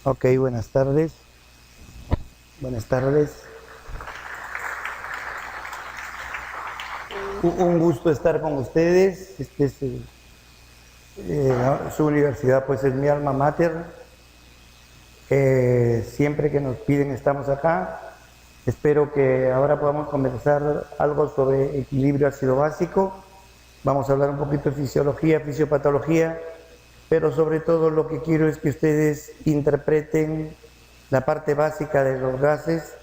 Ok, buenas tardes. Buenas tardes. Un gusto estar con ustedes. Su universidad pues es mi alma mater. Siempre que nos piden estamos acá. Espero que ahora podamos conversar algo sobre equilibrio ácido básico. Vamos a hablar un poquito de fisiología, fisiopatología, pero sobre todo lo que quiero es que ustedes interpreten la parte básica de los gases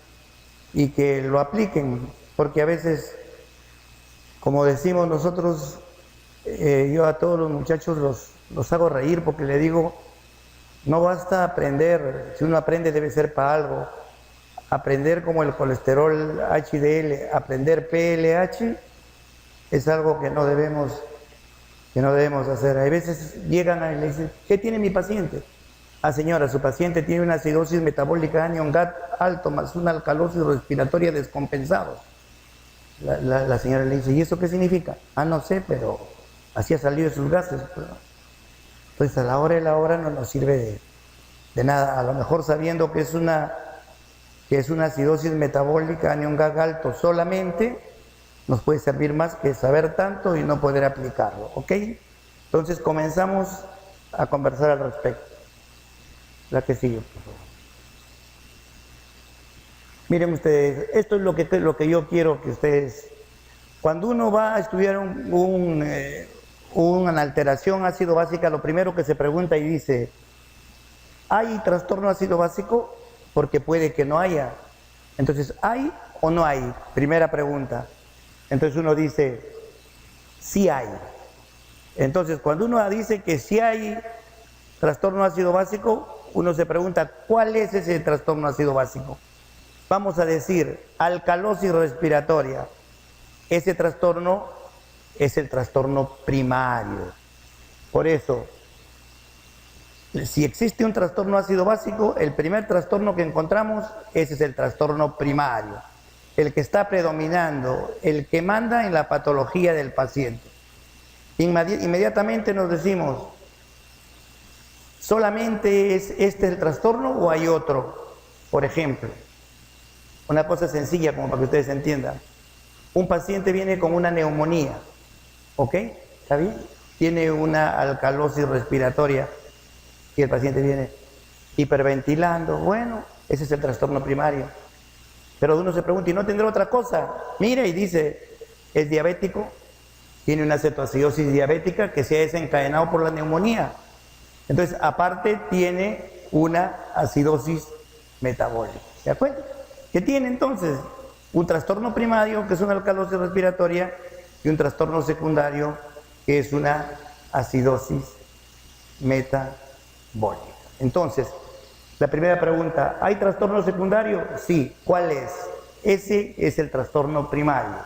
y que lo apliquen, porque a veces, como decimos nosotros, yo a todos los muchachos los hago reír porque le digo, no basta aprender, si uno aprende debe ser para algo. Aprender como el colesterol HDL, aprender PLH es algo que no debemos hacer. Hay veces llegan y le dicen, ¿qué tiene mi paciente? Ah, señora, su paciente tiene una acidosis metabólica anion-GAT alto más una alcalosis respiratoria descompensado. La señora le dice, ¿y eso qué significa? Ah, no sé, pero así ha salido de sus gases. Pues a la hora de la hora no nos sirve de nada. A lo mejor sabiendo que es una acidosis metabólica anion-GAT alto solamente, nos puede servir más que saber tanto y no poder aplicarlo, ¿ok? Entonces comenzamos a conversar al respecto. La que sigue, por favor. Miren ustedes, esto es lo que yo quiero que ustedes... Cuando uno va a estudiar una alteración ácido básica, lo primero que se pregunta y dice, ¿hay trastorno ácido básico? Porque puede que no haya. Entonces, ¿hay o no hay? Primera pregunta. Entonces uno dice, sí hay. Entonces, cuando uno dice que sí hay trastorno ácido básico, uno se pregunta, ¿cuál es ese trastorno ácido básico? Vamos a decir, alcalosis respiratoria. Ese trastorno es el trastorno primario. Por eso, si existe un trastorno ácido básico, el primer trastorno que encontramos, ese es el trastorno primario, el que está predominando, el que manda en la patología del paciente. Inmediatamente nos decimos, ¿solamente es este el trastorno o hay otro? Por ejemplo, una cosa sencilla como para que ustedes entiendan. Un paciente viene con una neumonía, ¿ok? ¿Está bien? Tiene una alcalosis respiratoria y el paciente viene hiperventilando. Bueno, ese es el trastorno primario. Pero uno se pregunta, ¿y no tendrá otra cosa? Mira y dice, es diabético, tiene una cetoacidosis diabética que se ha desencadenado por la neumonía. Entonces, aparte tiene una acidosis metabólica. ¿De acuerdo? ¿Qué tiene entonces? Un trastorno primario, que es una alcalosis respiratoria, y un trastorno secundario, que es una acidosis metabólica. Entonces, la primera pregunta, ¿hay trastorno secundario? Sí. ¿Cuál es? Ese es el trastorno primario.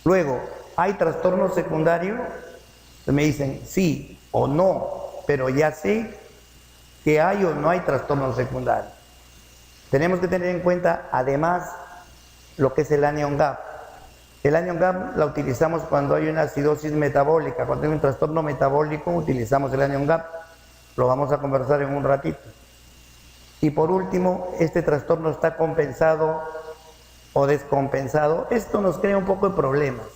Luego, ¿hay trastorno secundario? Entonces me dicen sí o no, pero ya sé que hay o no hay trastorno secundario. Tenemos que tener en cuenta, además, lo que es el anion-GAP. El anion-GAP la utilizamos cuando hay una acidosis metabólica, cuando hay un trastorno metabólico utilizamos el anion-GAP. Lo vamos a conversar en un ratito. Y por último, este trastorno está compensado o descompensado. Esto nos crea un poco de problemas.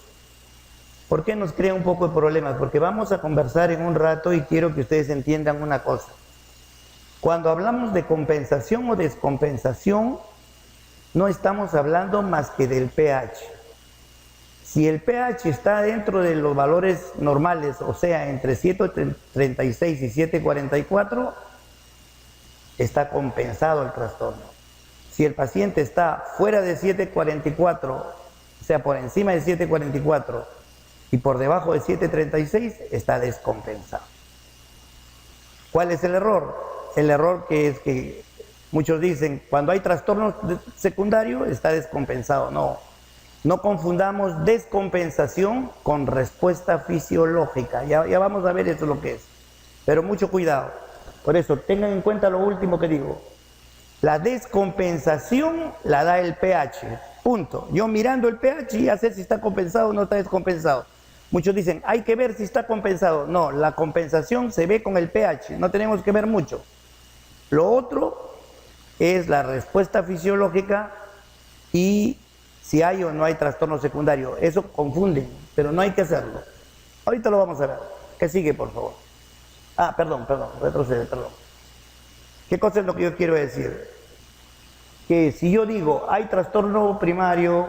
¿Por qué nos crea un poco de problemas? Porque vamos a conversar en un rato y quiero que ustedes entiendan una cosa. Cuando hablamos de compensación o descompensación, no estamos hablando más que del pH. Si el pH está dentro de los valores normales, o sea, entre 7.36 y 7.44, está compensado el trastorno. Si el paciente está fuera de 7.44, o sea, por encima de 7.44 y por debajo de 7.36, está descompensado. ¿Cuál es el error? El error que es que muchos dicen, cuando hay trastorno secundario, está descompensado. No, no confundamos descompensación con respuesta fisiológica. Ya vamos a ver eso lo que es. Pero mucho cuidado. Por eso, tengan en cuenta lo último que digo. La descompensación la da el pH. Punto. Yo mirando el pH ya sé si está compensado o no está descompensado. Muchos dicen, hay que ver si está compensado. No, la compensación se ve con el pH. No tenemos que ver mucho. Lo otro es la respuesta fisiológica y si hay o no hay trastorno secundario. Eso confunde, pero no hay que hacerlo. Ahorita lo vamos a ver. ¿Qué sigue, por favor? Perdón, retrocede, perdón. ¿Qué cosa es lo que yo quiero decir? Que si yo digo, hay trastorno primario,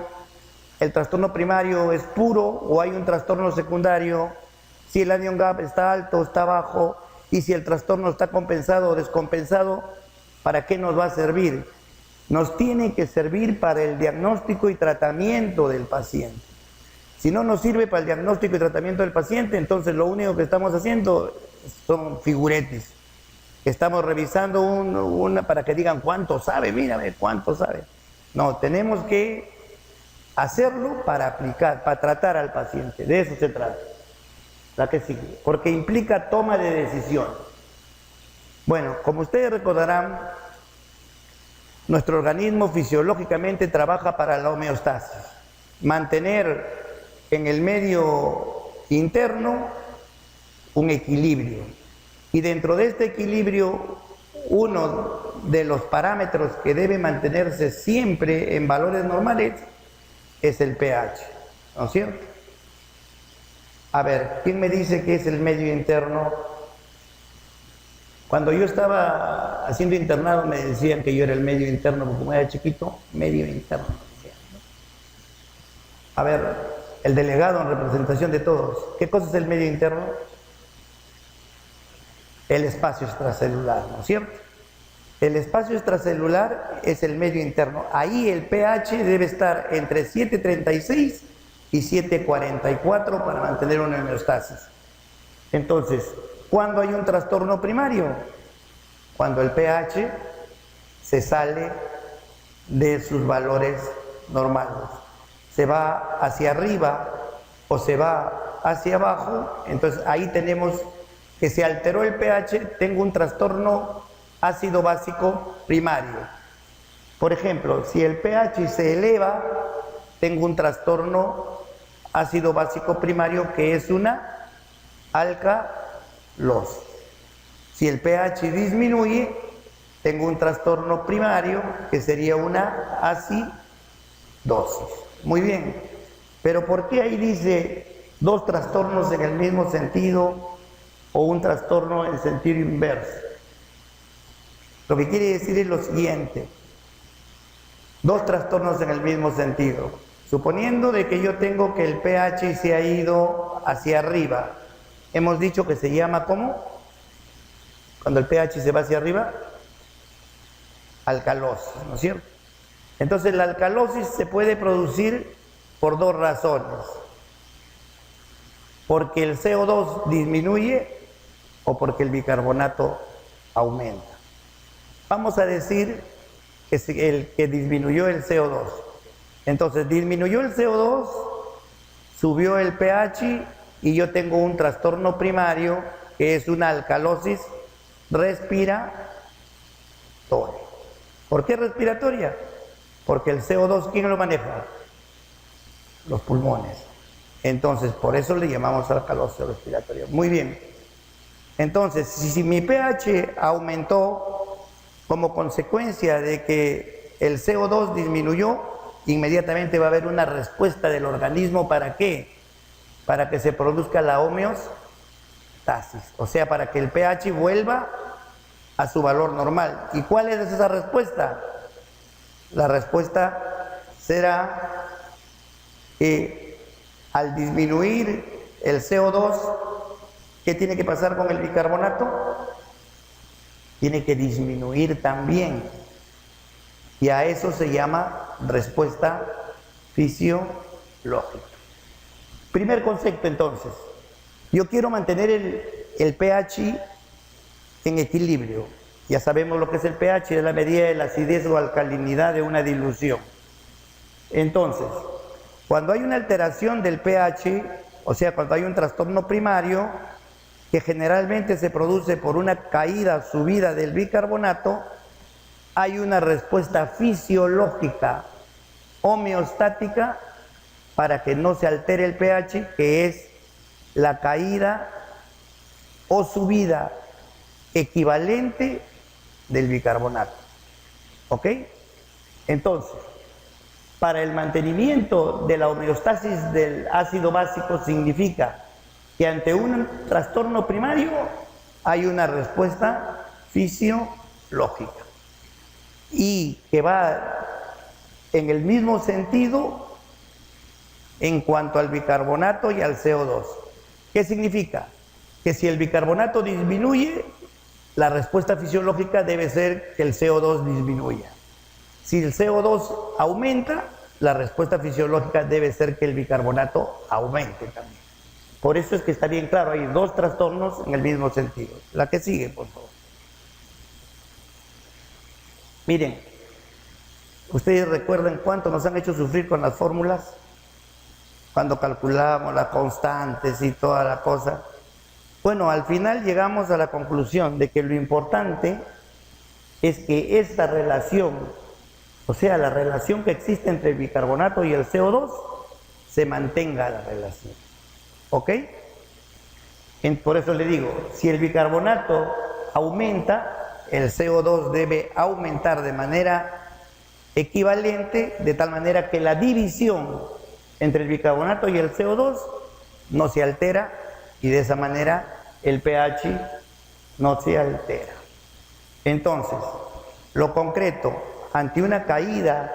el trastorno primario es puro o hay un trastorno secundario, si el anion gap está alto o está bajo, y si el trastorno está compensado o descompensado, ¿para qué nos va a servir? Nos tiene que servir para el diagnóstico y tratamiento del paciente. Si no nos sirve para el diagnóstico y tratamiento del paciente, entonces lo único que estamos haciendo son figuretes. Estamos revisando una para que digan cuánto sabe, mírame cuánto sabe. No, tenemos que hacerlo para aplicar, para tratar al paciente. De eso se trata. La que sigue, porque implica toma de decisión. Bueno, como ustedes recordarán, nuestro organismo fisiológicamente trabaja para la homeostasis, mantener en el medio interno un equilibrio. Y dentro de este equilibrio, uno de los parámetros que debe mantenerse siempre en valores normales es el pH, ¿no es cierto? A ver, ¿quién me dice qué es el medio interno? Cuando yo estaba haciendo internado me decían que yo era el medio interno, porque como era chiquito, medio interno. A ver, el delegado en representación de todos, ¿qué cosa es el medio interno? El espacio extracelular, ¿no es cierto? El espacio extracelular es el medio interno. Ahí el pH debe estar entre 7.36 y 7.44 para mantener una homeostasis. Entonces, ¿cuándo hay un trastorno primario? Cuando el pH se sale de sus valores normales. Se va hacia arriba o se va hacia abajo, entonces ahí tenemos que se alteró el pH, tengo un trastorno ácido básico primario. Por ejemplo, si el pH se eleva, tengo un trastorno ácido básico primario que es una alcalosis. Si el pH disminuye, tengo un trastorno primario que sería una acidosis. Muy bien, pero ¿por qué ahí dice dos trastornos en el mismo sentido o un trastorno en sentido inverso? Lo que quiere decir es lo siguiente: dos trastornos en el mismo sentido. Suponiendo de que yo tengo que el pH se ha ido hacia arriba, hemos dicho que se llama ¿cómo? Cuando el pH se va hacia arriba, alcalosis, ¿no es cierto? Entonces la alcalosis se puede producir por dos razones: porque el CO2 disminuye o porque el bicarbonato aumenta. Vamos a decir que el que disminuyó el CO2. Entonces disminuyó el CO2, subió el pH y yo tengo un trastorno primario que es una alcalosis respiratoria. ¿Por qué respiratoria? Porque el CO2, ¿quién lo maneja? Los pulmones. Entonces, por eso le llamamos alcalosis respiratoria. Muy bien. Entonces, si mi pH aumentó como consecuencia de que el CO2 disminuyó, inmediatamente va a haber una respuesta del organismo. ¿Para qué? Para que se produzca la homeostasis, o sea, para que el pH vuelva a su valor normal. ¿Y cuál es esa respuesta? La respuesta será que al disminuir el CO2, ¿qué tiene que pasar con el bicarbonato? Tiene que disminuir también. Y a eso se llama respuesta fisiológica. Primer concepto entonces: yo quiero mantener el pH en equilibrio. Ya sabemos lo que es el pH, es la medida de la acidez o alcalinidad de una dilución. Entonces, cuando hay una alteración del pH, o sea, cuando hay un trastorno primario, que generalmente se produce por una caída, subida del bicarbonato, hay una respuesta fisiológica homeostática para que no se altere el pH, que es la caída o subida equivalente del bicarbonato. ¿Ok? Entonces, para el mantenimiento de la homeostasis del ácido básico significa que ante un trastorno primario hay una respuesta fisiológica y que va en el mismo sentido en cuanto al bicarbonato y al CO2. ¿Qué significa? Que si el bicarbonato disminuye, la respuesta fisiológica debe ser que el CO2 disminuya. Si el CO2 aumenta, la respuesta fisiológica debe ser que el bicarbonato aumente también. Por eso es que está bien claro, hay dos trastornos en el mismo sentido. La que sigue, por favor. Miren, ¿ustedes recuerdan cuánto nos han hecho sufrir con las fórmulas? Cuando calculamos las constantes y toda la cosa. Bueno, al final llegamos a la conclusión de que lo importante es que esta relación, o sea, la relación que existe entre el bicarbonato y el CO2, se mantenga la relación. ¿Ok? Por eso le digo, si el bicarbonato aumenta, el CO2 debe aumentar de manera equivalente, de tal manera que la división entre el bicarbonato y el CO2 no se altera y de esa manera el pH no se altera. Entonces, lo concreto, ante una caída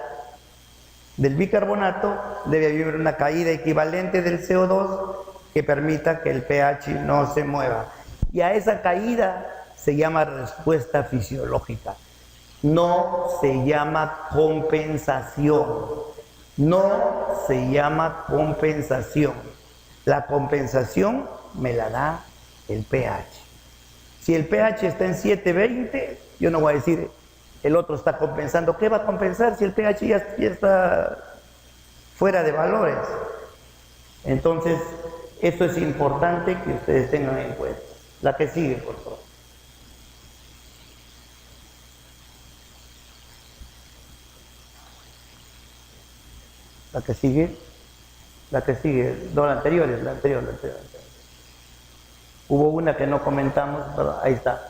del bicarbonato debe haber una caída equivalente del CO2 que permita que el pH no se mueva. Y a esa caída se llama respuesta fisiológica. No se llama compensación. No se llama compensación. La compensación me la da el pH. Si el pH está en 720, yo no voy a decir el otro está compensando. ¿Qué va a compensar si el pH ya está fuera de valores? Entonces, eso es importante que ustedes tengan en cuenta. La que sigue, por favor. La que sigue. La que sigue. No, la anterior es la anterior. Hubo una que no comentamos, pero ahí está.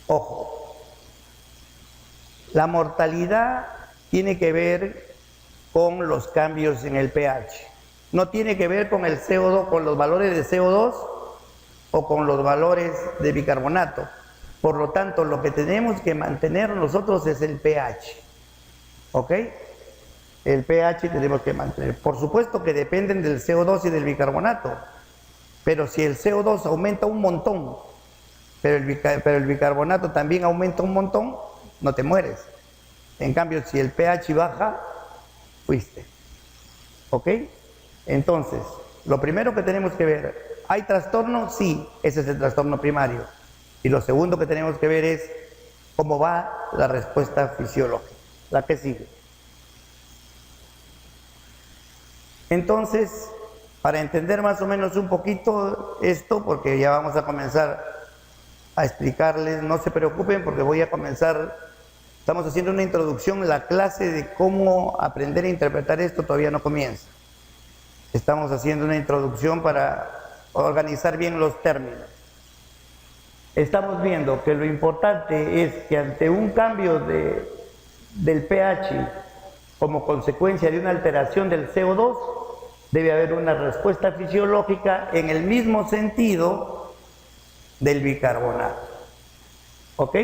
Ojo. La mortalidad tiene que ver con los cambios en el pH. No tiene que ver con el CO2, con los valores de CO2 o con los valores de bicarbonato. Por lo tanto, lo que tenemos que mantener nosotros es el pH. ¿Ok? El pH tenemos que mantener. Por supuesto que dependen del CO2 y del bicarbonato. Pero si el CO2 aumenta un montón, pero el bicarbonato también aumenta un montón, no te mueres. En cambio, si el pH baja, fuiste. ¿Ok? Entonces, lo primero que tenemos que ver, ¿hay trastorno? Sí, ese es el trastorno primario. Y lo segundo que tenemos que ver es cómo va la respuesta fisiológica. La que sigue. Entonces, para entender más o menos un poquito esto, porque ya vamos a comenzar a explicarles, no se preocupen porque voy a comenzar, estamos haciendo una introducción, la clase de cómo aprender a interpretar esto todavía no comienza. Estamos haciendo una introducción para organizar bien los términos. Estamos viendo que lo importante es que ante un cambio del pH como consecuencia de una alteración del CO2, debe haber una respuesta fisiológica en el mismo sentido del bicarbonato. ¿Ok?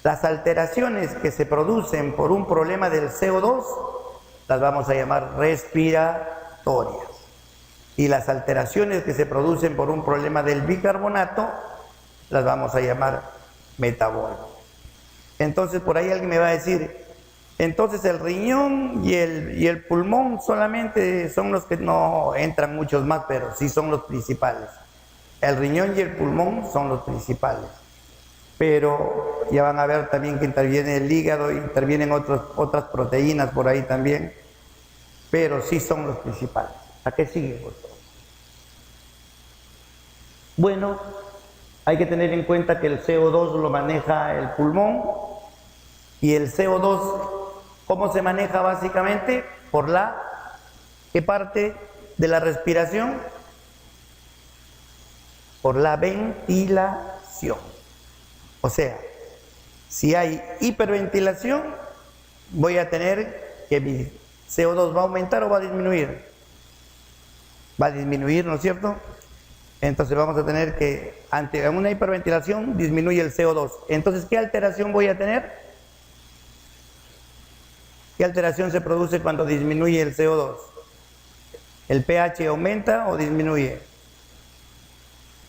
Las alteraciones que se producen por un problema del CO2 las vamos a llamar respiratorias. Y las alteraciones que se producen por un problema del bicarbonato las vamos a llamar metabólicas. Entonces, por ahí alguien me va a decir, entonces el riñón y el pulmón solamente son los que no entran muchos más, pero sí son los principales. El riñón y el pulmón son los principales. Pero ya van a ver también que interviene el hígado, intervienen otras proteínas por ahí también, pero sí son los principales. ¿A qué sigue, por favor? Bueno, hay que tener en cuenta que el CO2 lo maneja el pulmón y el CO2, ¿cómo se maneja básicamente? Por ¿qué parte de la respiración? Por la ventilación. O sea, si hay hiperventilación, voy a tener que mi CO2 va a aumentar o va a disminuir. Va a disminuir, ¿no es cierto? Entonces vamos a tener que, ante una hiperventilación, disminuye el CO2. Entonces, ¿qué alteración voy a tener? ¿Qué alteración se produce cuando disminuye el CO2? ¿El pH aumenta o disminuye?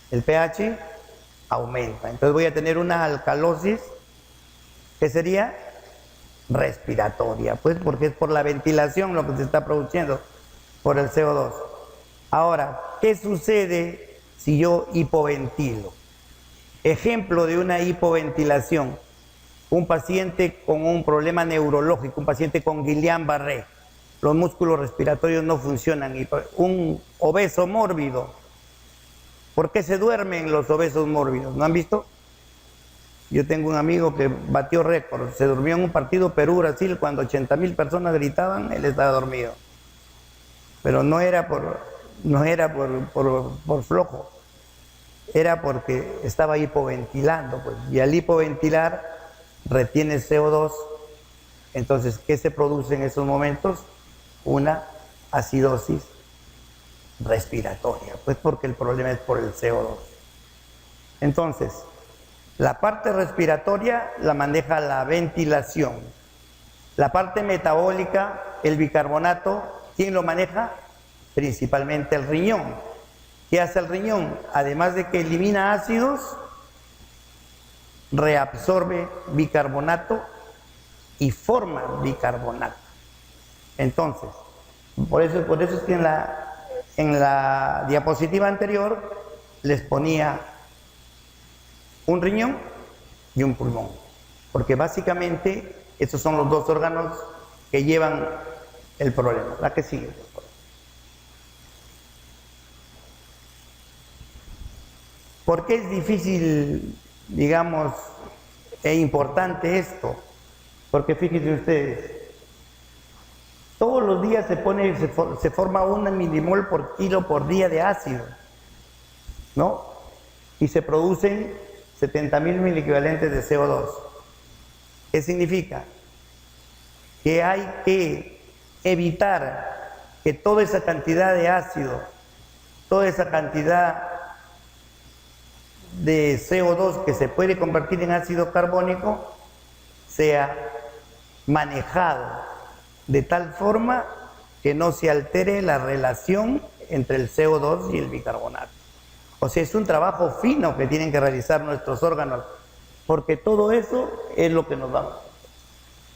El pH aumenta. Entonces voy a tener una alcalosis que sería respiratoria, pues porque es por la ventilación lo que se está produciendo por el CO2. Ahora, ¿qué sucede si yo hipoventilo? Ejemplo de una hipoventilación: un paciente con un problema neurológico, un paciente con Guillain-Barré, los músculos respiratorios no funcionan, un obeso mórbido. ¿Por qué se duermen los obesos mórbidos? ¿No han visto? Yo tengo un amigo que batió récord, se durmió en un partido Perú-Brasil cuando 80.000 personas gritaban, él estaba dormido. Pero no era por flojo, era porque estaba hipoventilando, pues, y al hipoventilar retiene CO2. Entonces, ¿qué se produce en esos momentos? Una acidosis respiratoria, pues porque el problema es por el CO2. Entonces, la parte respiratoria la maneja la ventilación. La parte metabólica, el bicarbonato, ¿quién lo maneja? Principalmente el riñón. ¿Qué hace el riñón? Además de que elimina ácidos, reabsorbe bicarbonato y forma bicarbonato. Entonces, por eso es que en la diapositiva anterior les ponía un riñón y un pulmón, porque básicamente esos son los dos órganos que llevan el problema. La que sigue, por favor. ¿Por qué es difícil, digamos, e importante esto? Porque fíjense ustedes, todos los días se forma 1 milimol por kilo por día de ácido, ¿no? Y se producen 70.000 miliequivalentes de CO2. ¿Qué significa? Que hay que evitar que toda esa cantidad de ácido, toda esa cantidad de CO2 que se puede convertir en ácido carbónico sea manejado de tal forma que no se altere la relación entre el CO2 y el bicarbonato. O sea, es un trabajo fino que tienen que realizar nuestros órganos, porque todo eso es lo que nos va.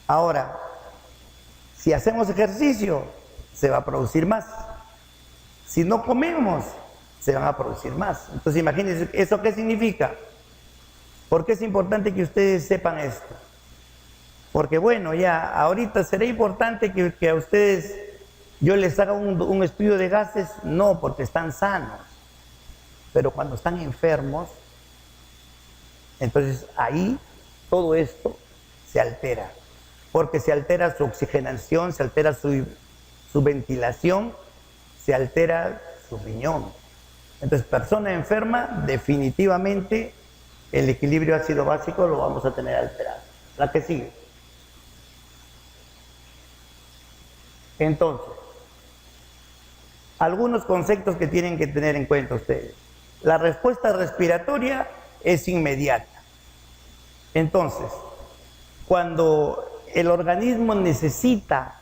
Ahora, si hacemos ejercicio, se va a producir más. Si no comemos, se van a producir más. Entonces, imagínense, ¿eso qué significa? ¿Por qué es importante que ustedes sepan esto? Porque bueno, ya ahorita será importante que a ustedes yo les haga un estudio de gases, no, porque están sanos. Pero cuando están enfermos, entonces ahí todo esto se altera. Porque se altera su oxigenación, se altera su ventilación, se altera su riñón. Entonces, persona enferma, definitivamente el equilibrio ácido básico lo vamos a tener alterado. La que sigue. Entonces, algunos conceptos que tienen que tener en cuenta ustedes. La respuesta respiratoria es inmediata. Entonces, cuando el organismo necesita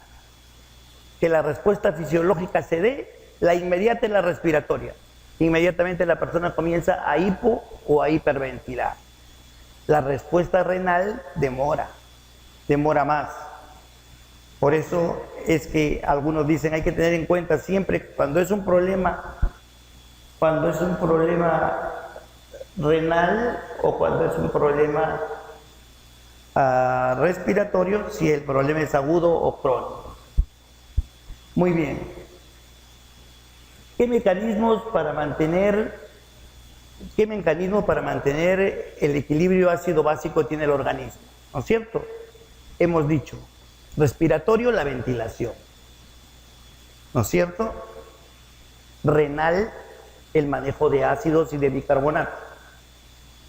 que la respuesta fisiológica se dé, la inmediata es la respiratoria. Inmediatamente la persona comienza a hipo o a hiperventilar. La respuesta renal demora más. Por eso es que algunos dicen hay que tener en cuenta siempre cuando es un problema renal o cuando es un problema respiratorio, si el problema es agudo o crónico. Muy bien. ¿Qué mecanismos para mantener el equilibrio ácido básico tiene el organismo? ¿No es cierto? Hemos dicho, respiratorio, la ventilación. ¿No es cierto? Renal, el manejo de ácidos y de bicarbonato.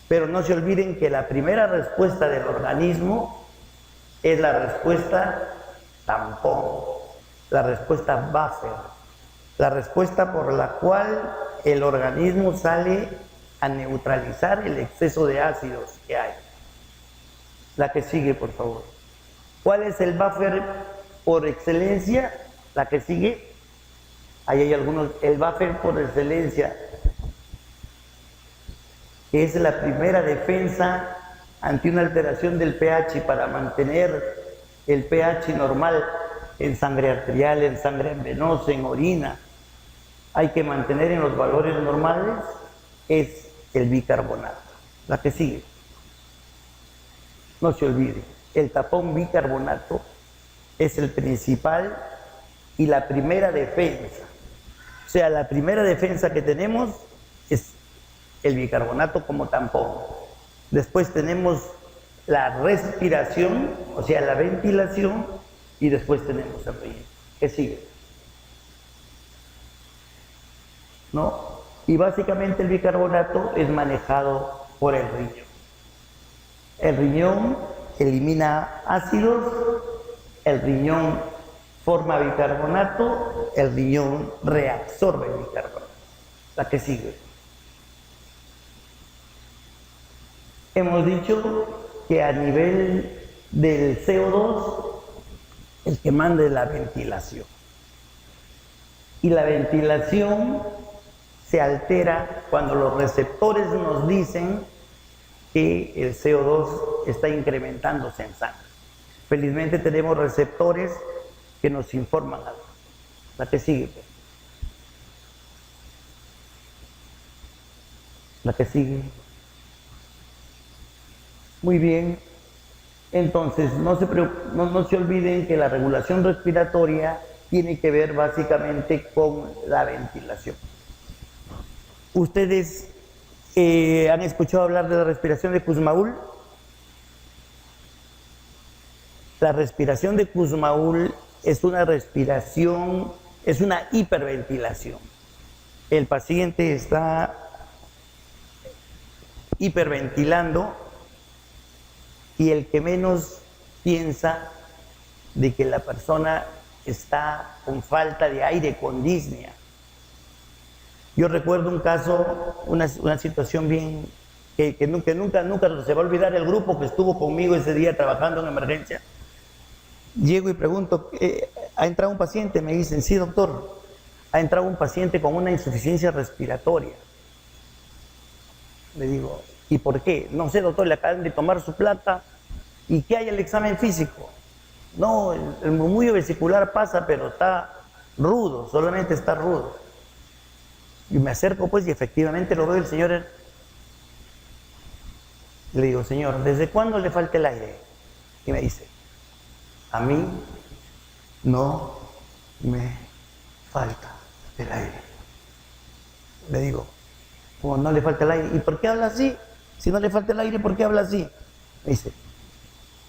Pero no se olviden que la primera respuesta del organismo es la respuesta tampón, la respuesta buffer, la respuesta por la cual el organismo sale a neutralizar el exceso de ácidos que hay. La que sigue, por favor. ¿Cuál es el buffer por excelencia? La que sigue. Ahí hay algunos. El buffer por excelencia, que es la primera defensa ante una alteración del pH para mantener el pH normal en sangre arterial, en sangre venosa, en orina. Hay que mantener en los valores normales, es el bicarbonato. La que sigue. No se olvide, el tapón bicarbonato es el principal y la primera defensa. O sea, la primera defensa que tenemos es el bicarbonato como tampón. Después tenemos la respiración, o sea, la ventilación, y después tenemos el riñón. ¿Qué sigue? ¿No? Y básicamente el bicarbonato es manejado por el riñón. El riñón elimina ácidos, el riñón forma bicarbonato, el riñón reabsorbe bicarbonato. La que sigue. Hemos dicho que a nivel del CO2, el que manda es la ventilación. Y la ventilación se altera cuando los receptores nos dicen que el CO2 está incrementándose en sangre. Felizmente tenemos receptores que nos informan algo. La que sigue. La que sigue. Muy bien. Entonces, no se olviden que la regulación respiratoria tiene que ver básicamente con la ventilación. Ustedes han escuchado hablar de la respiración de Kussmaul. La respiración de Kussmaul es una respiración, es una hiperventilación. El paciente está hiperventilando y el que menos piensa de que la persona está con falta de aire, con disnea. Yo recuerdo un caso, una situación bien, que nunca se va a olvidar. El grupo que estuvo conmigo ese día trabajando en emergencia. Llego y pregunto, ¿ha entrado un paciente? Me dicen, sí, doctor, ha entrado un paciente con una insuficiencia respiratoria. Le digo, ¿y por qué? No sé, doctor, le acaban de tomar su placa. ¿Y qué hay el examen físico? No, el murmullo vesicular pasa, pero está rudo, solamente está rudo. Y me acerco pues y efectivamente lo veo el señor. Le digo, señor, ¿desde cuándo le falta el aire? Y me dice, a mí no me falta el aire. Le digo, ¿cómo no le falta el aire? ¿Y por qué habla así? Si no le falta el aire, ¿por qué habla así? Me dice,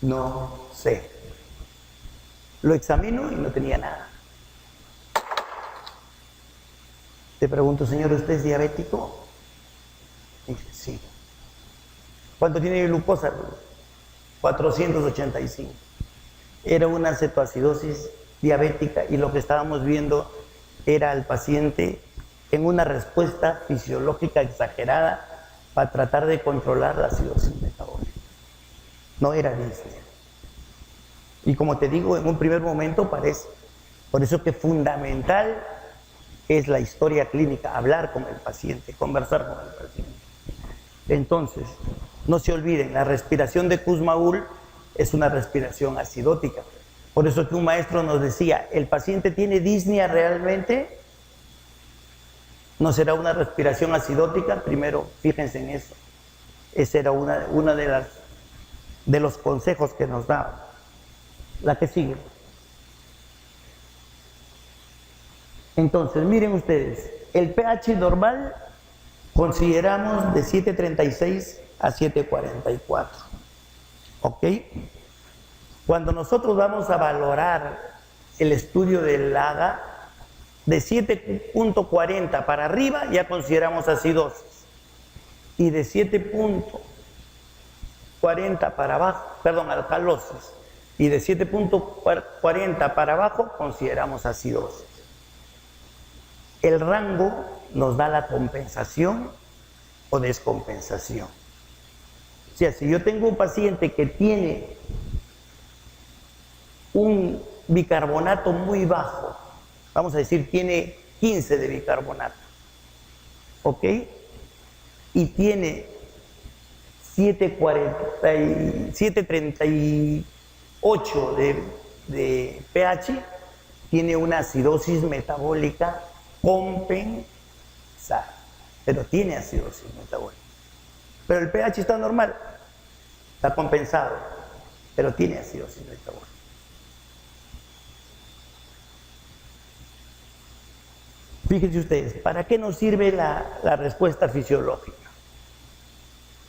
no sé. Lo examino y no tenía nada. Te pregunto, señor, ¿usted es diabético? Dice, sí. ¿Cuánto tiene de glucosa? 485. Era una cetoacidosis diabética y lo que estábamos viendo era al paciente en una respuesta fisiológica exagerada para tratar de controlar la acidosis metabólica. No era disnea. Y como te digo, en un primer momento parece. Por eso que fundamental es la historia clínica, hablar con el paciente, conversar con el paciente. Entonces, no se olviden, la respiración de Kussmaul es una respiración acidótica. Por eso que un maestro nos decía, ¿el paciente tiene disnea realmente? ¿No será una respiración acidótica? Primero, fíjense en eso. Ese era una de los consejos que nos daba. La que sigue. Entonces, miren ustedes, el pH normal consideramos de 7.36 a 7.44. ¿Ok? Cuando nosotros vamos a valorar el estudio del LAGA, de 7.40 para arriba ya consideramos acidosis. y de 7.40 para abajo, perdón, alcalosis, y de 7.40 para abajo consideramos acidosis. El rango nos da la compensación o descompensación. O sea, si yo tengo un paciente que tiene un bicarbonato muy bajo, vamos a decir, tiene 15 de bicarbonato, ¿ok? Y tiene 738 de pH, tiene una acidosis metabólica compensada, pero tiene acidosis metabólica. Pero el pH está normal, está compensado, pero tiene acidosis metabólica. Fíjense ustedes, ¿para qué nos sirve la respuesta fisiológica?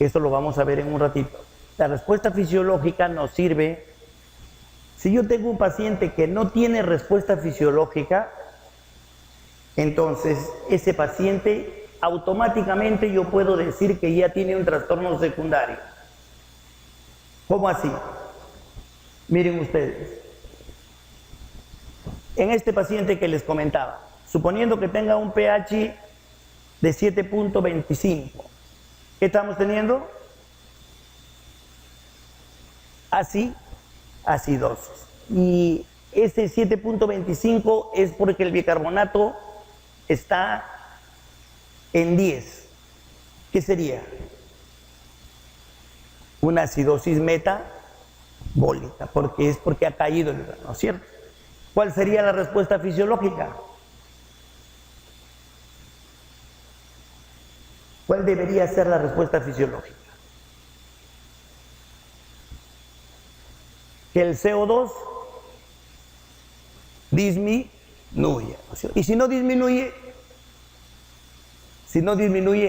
Esto lo vamos a ver en un ratito. La respuesta fisiológica nos sirve, si yo tengo un paciente que no tiene respuesta fisiológica, entonces ese paciente automáticamente yo puedo decir que ya tiene un trastorno secundario. ¿Cómo así? Miren ustedes, en este paciente que les comentaba, suponiendo que tenga un pH de 7.25, ¿qué estamos teniendo? Acidosis. Y ese 7.25 es porque el bicarbonato está en 10. ¿Qué sería? Una acidosis metabólica, porque ha caído el grano, ¿no es cierto? ¿Cuál sería la respuesta fisiológica? ¿Cuál debería ser la respuesta fisiológica? Que el CO2 disminuya, ¿no es cierto? Y si no disminuye,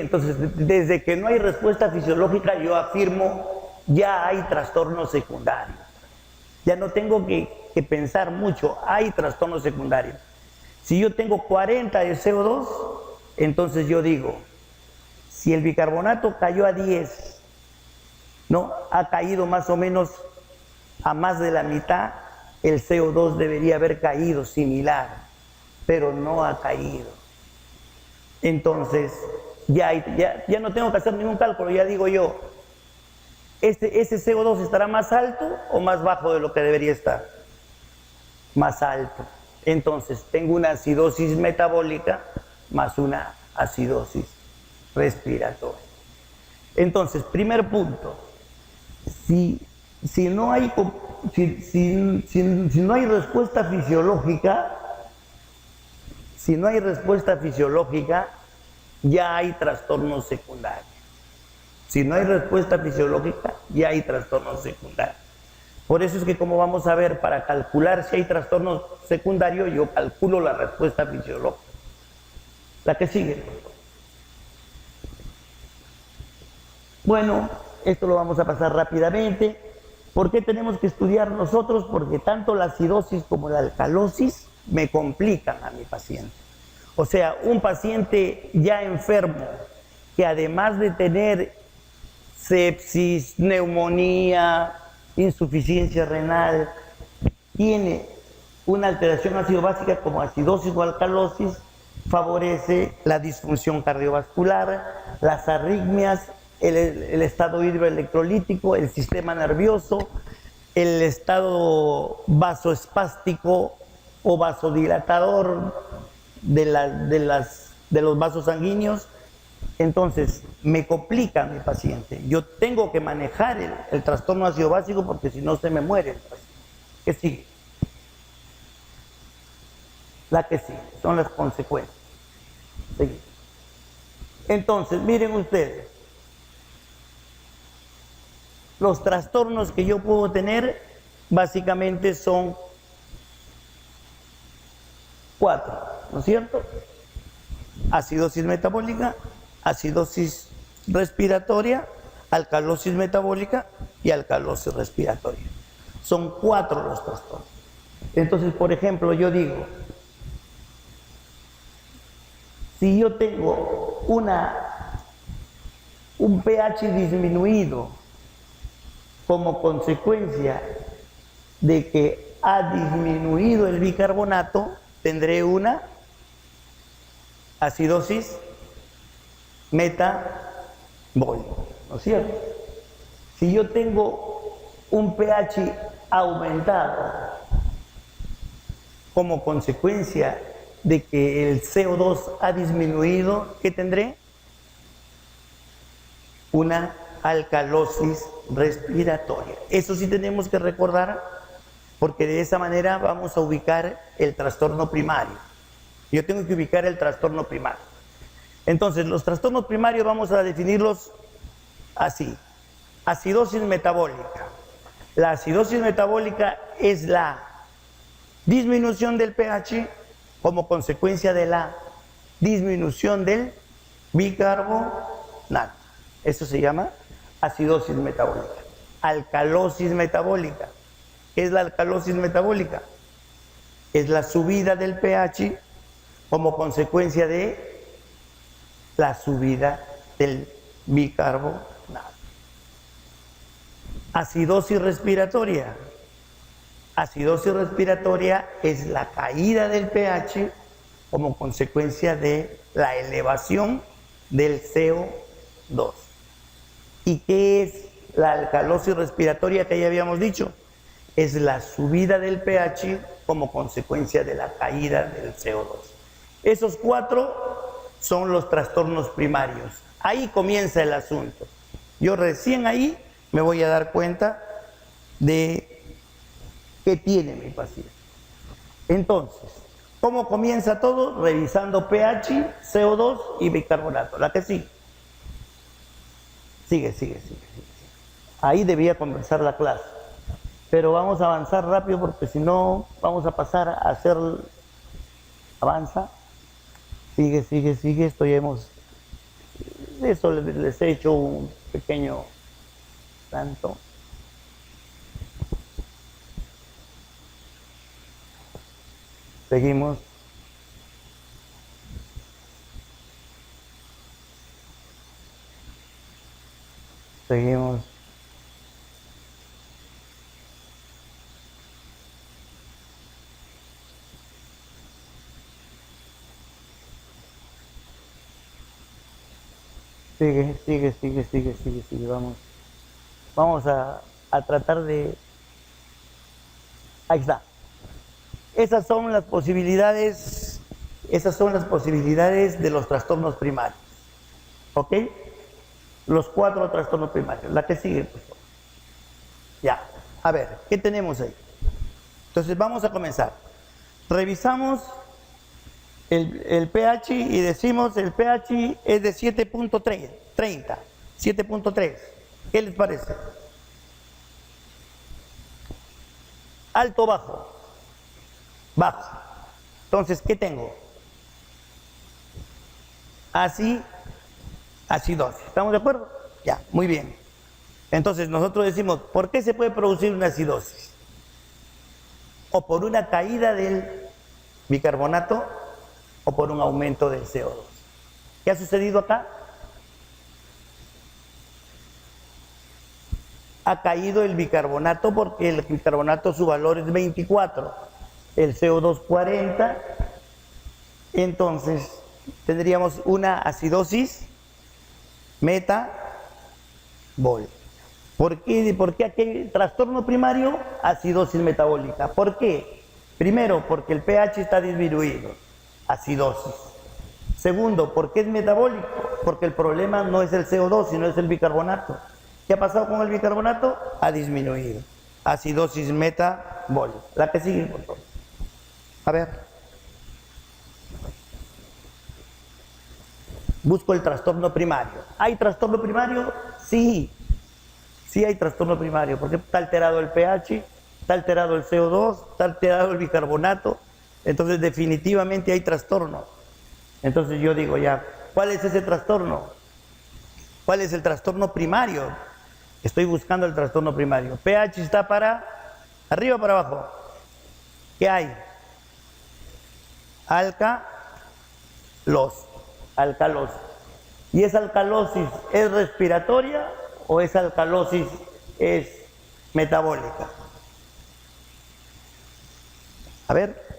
entonces desde que no hay respuesta fisiológica yo afirmo ya hay trastorno secundario. Ya no tengo que pensar mucho, hay trastorno secundario. Si yo tengo 40 de CO2, entonces yo digo, si el bicarbonato cayó a 10, ¿no? Ha caído más o menos a más de la mitad, el CO2 debería haber caído similar, pero no ha caído. Entonces, ya no tengo que hacer ningún cálculo, ya digo yo, ese CO2 estará más alto o más bajo de lo que debería estar. Más alto. Entonces, tengo una acidosis metabólica más una acidosis respiratoria. Entonces, primer punto, si no hay respuesta fisiológica, ya hay trastorno secundario. Si no hay respuesta fisiológica, ya hay trastorno secundario. Por eso es que, como vamos a ver, para calcular si hay trastorno secundario, yo calculo la respuesta fisiológica. La que sigue. Bueno, esto lo vamos a pasar rápidamente. ¿Por qué tenemos que estudiar nosotros? Porque tanto la acidosis como la alcalosis me complican a mi paciente. O sea, un paciente ya enfermo, que además de tener sepsis, neumonía, insuficiencia renal, tiene una alteración ácido-básica como acidosis o alcalosis, favorece la disfunción cardiovascular, las arritmias, el estado hidroelectrolítico, el sistema nervioso, el estado vasoespástico o vasodilatador de los vasos sanguíneos. Entonces, me complica a mi paciente. Yo tengo que manejar el trastorno ácido básico porque si no se me muere el paciente. ¿Qué sigue? La que sigue, son las consecuencias. Seguimos. Entonces, miren ustedes, los trastornos que yo puedo tener básicamente son 4, ¿no es cierto? Acidosis metabólica, acidosis respiratoria, alcalosis metabólica y alcalosis respiratoria. Son 4 los trastornos. Entonces, por ejemplo, yo digo, si yo tengo una un pH disminuido como consecuencia de que ha disminuido el bicarbonato, tendré una acidosis metabólica, ¿no es cierto? Si yo tengo un pH aumentado como consecuencia de que el CO2 ha disminuido, ¿qué tendré? Una alcalosis respiratoria. Eso sí tenemos que recordar, porque de esa manera vamos a ubicar el trastorno primario. Yo tengo que ubicar el trastorno primario. Entonces, los trastornos primarios vamos a definirlos así. Acidosis metabólica. La acidosis metabólica es la disminución del pH como consecuencia de la disminución del bicarbonato. Eso se llama acidosis metabólica. Alcalosis metabólica. ¿Qué es la alcalosis metabólica? Es la subida del pH como consecuencia de la subida del bicarbonato. Acidosis respiratoria. Acidosis respiratoria es la caída del pH como consecuencia de la elevación del CO2. ¿Y qué es la alcalosis respiratoria que ya habíamos dicho? Es la subida del pH como consecuencia de la caída del CO2. Esos 4 son los trastornos primarios. Ahí comienza el asunto. Yo recién ahí me voy a dar cuenta de qué tiene mi paciente. Entonces, ¿cómo comienza todo? Revisando pH, CO2 y bicarbonato. La que sigue. Sigue. Ahí debía comenzar la clase. Pero vamos a avanzar rápido porque si no vamos a pasar a hacer... Avanza. Sigue. Eso les he hecho un pequeño tanto. Seguimos. Sigue. Vamos a tratar de... Ahí está. Esas son las posibilidades de los trastornos primarios. ¿Ok? Los 4 trastornos primarios. La que sigue, por favor. Ya. A ver, ¿qué tenemos ahí? Entonces vamos a comenzar. Revisamos el pH y decimos el pH es de 7.30. 7.3. ¿Qué les parece? Alto o bajo. Bajo. Entonces, ¿qué tengo? Acidosis. ¿Estamos de acuerdo? Ya, muy bien. Entonces, nosotros decimos, ¿por qué se puede producir una acidosis? O por una caída del bicarbonato o por un aumento del CO2. ¿Qué ha sucedido acá? Ha caído el bicarbonato porque el bicarbonato su valor es 24, el CO2 40, entonces tendríamos una acidosis metabólica. ¿Por qué aquel trastorno primario? Acidosis metabólica. ¿Por qué? Primero, porque el pH está disminuido, acidosis. Segundo, ¿por qué es metabólico? Porque el problema no es el CO2, sino es el bicarbonato. ¿Qué ha pasado con el bicarbonato? Ha disminuido. Acidosis metabólica. La que sigue, por favor. A ver. Busco el trastorno primario. ¿Hay trastorno primario? Sí. Sí hay trastorno primario, porque está alterado el pH, está alterado el CO2, está alterado el bicarbonato. Entonces definitivamente hay trastorno. Entonces yo digo ya, ¿cuál es ese trastorno? ¿Cuál es el trastorno primario? Estoy buscando el trastorno primario. pH está para arriba o para abajo. ¿Qué hay? Alcalosis. ¿Y esa alcalosis es respiratoria o esa alcalosis es metabólica? A ver.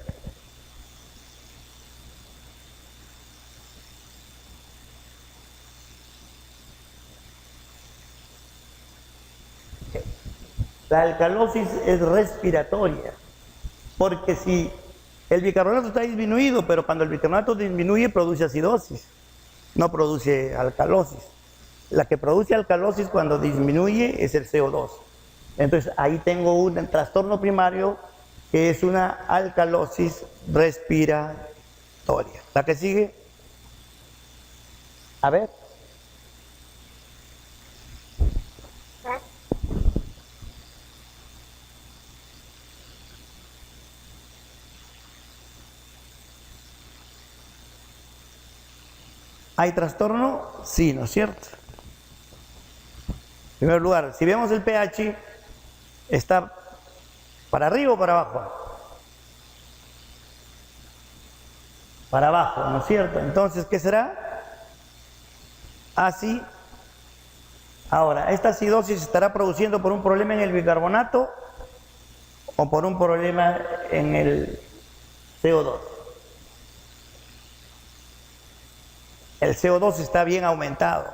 La alcalosis es respiratoria, porque si el bicarbonato está disminuido, pero cuando el bicarbonato disminuye produce acidosis, no produce alcalosis. La que produce alcalosis cuando disminuye es el CO2. Entonces ahí tengo un trastorno primario que es una alcalosis respiratoria. ¿La que sigue? A ver. ¿Hay trastorno? Sí, ¿no es cierto? En primer lugar, si vemos el pH, ¿está para arriba o para abajo? Para abajo, ¿no es cierto? Entonces, ¿qué será? Así. Ahora, ¿esta acidosis se estará produciendo por un problema en el bicarbonato o por un problema en el CO2? El CO2 está bien aumentado.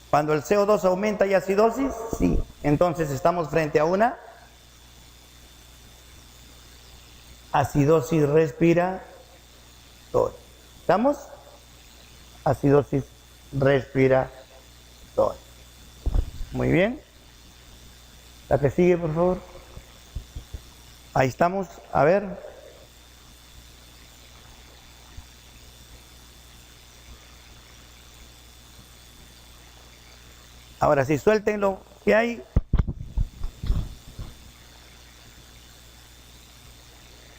Cuando el CO2 aumenta, ¿hay acidosis? Sí. Entonces estamos frente a una acidosis respiratoria. ¿Estamos? Acidosis respiratoria. Muy bien. La que sigue, por favor. Ahí estamos. A ver. Ahora sí, suéltenlo. ¿Qué hay?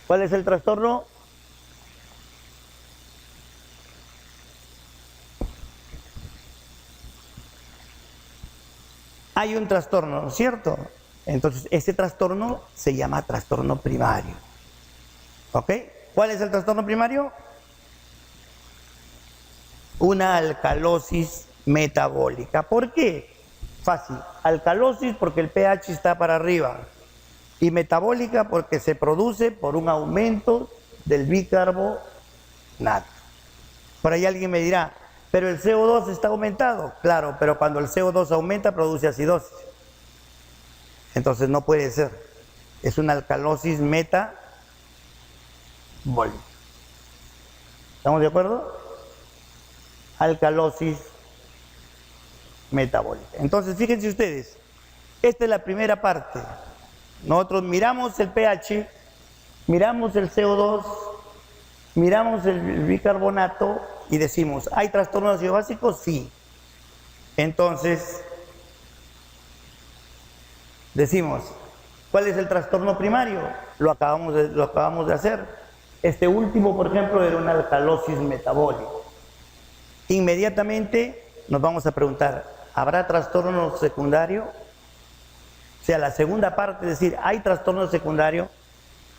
¿Cuál es el trastorno? Hay un trastorno, ¿no es cierto? Entonces, ese trastorno se llama trastorno primario. ¿Ok? ¿Cuál es el trastorno primario? Una alcalosis metabólica. ¿Por qué? Fácil. Alcalosis porque el pH está para arriba. Y metabólica porque se produce por un aumento del bicarbonato. Por ahí alguien me dirá, pero el CO2 está aumentado. Claro, pero cuando el CO2 aumenta produce acidosis. Entonces no puede ser. Es una alcalosis metabólica. ¿Estamos de acuerdo? Alcalosis metabólica. Entonces fíjense ustedes, esta es la primera parte. Nosotros miramos el pH, miramos el CO2, miramos el bicarbonato y decimos, ¿hay trastorno ácido básico? Sí. Entonces, decimos, ¿cuál es el trastorno primario? Lo acabamos de hacer. Este último, por ejemplo, era una alcalosis metabólica. Inmediatamente nos vamos a preguntar, ¿habrá trastorno secundario? O sea, la segunda parte, es decir, ¿hay trastorno secundario?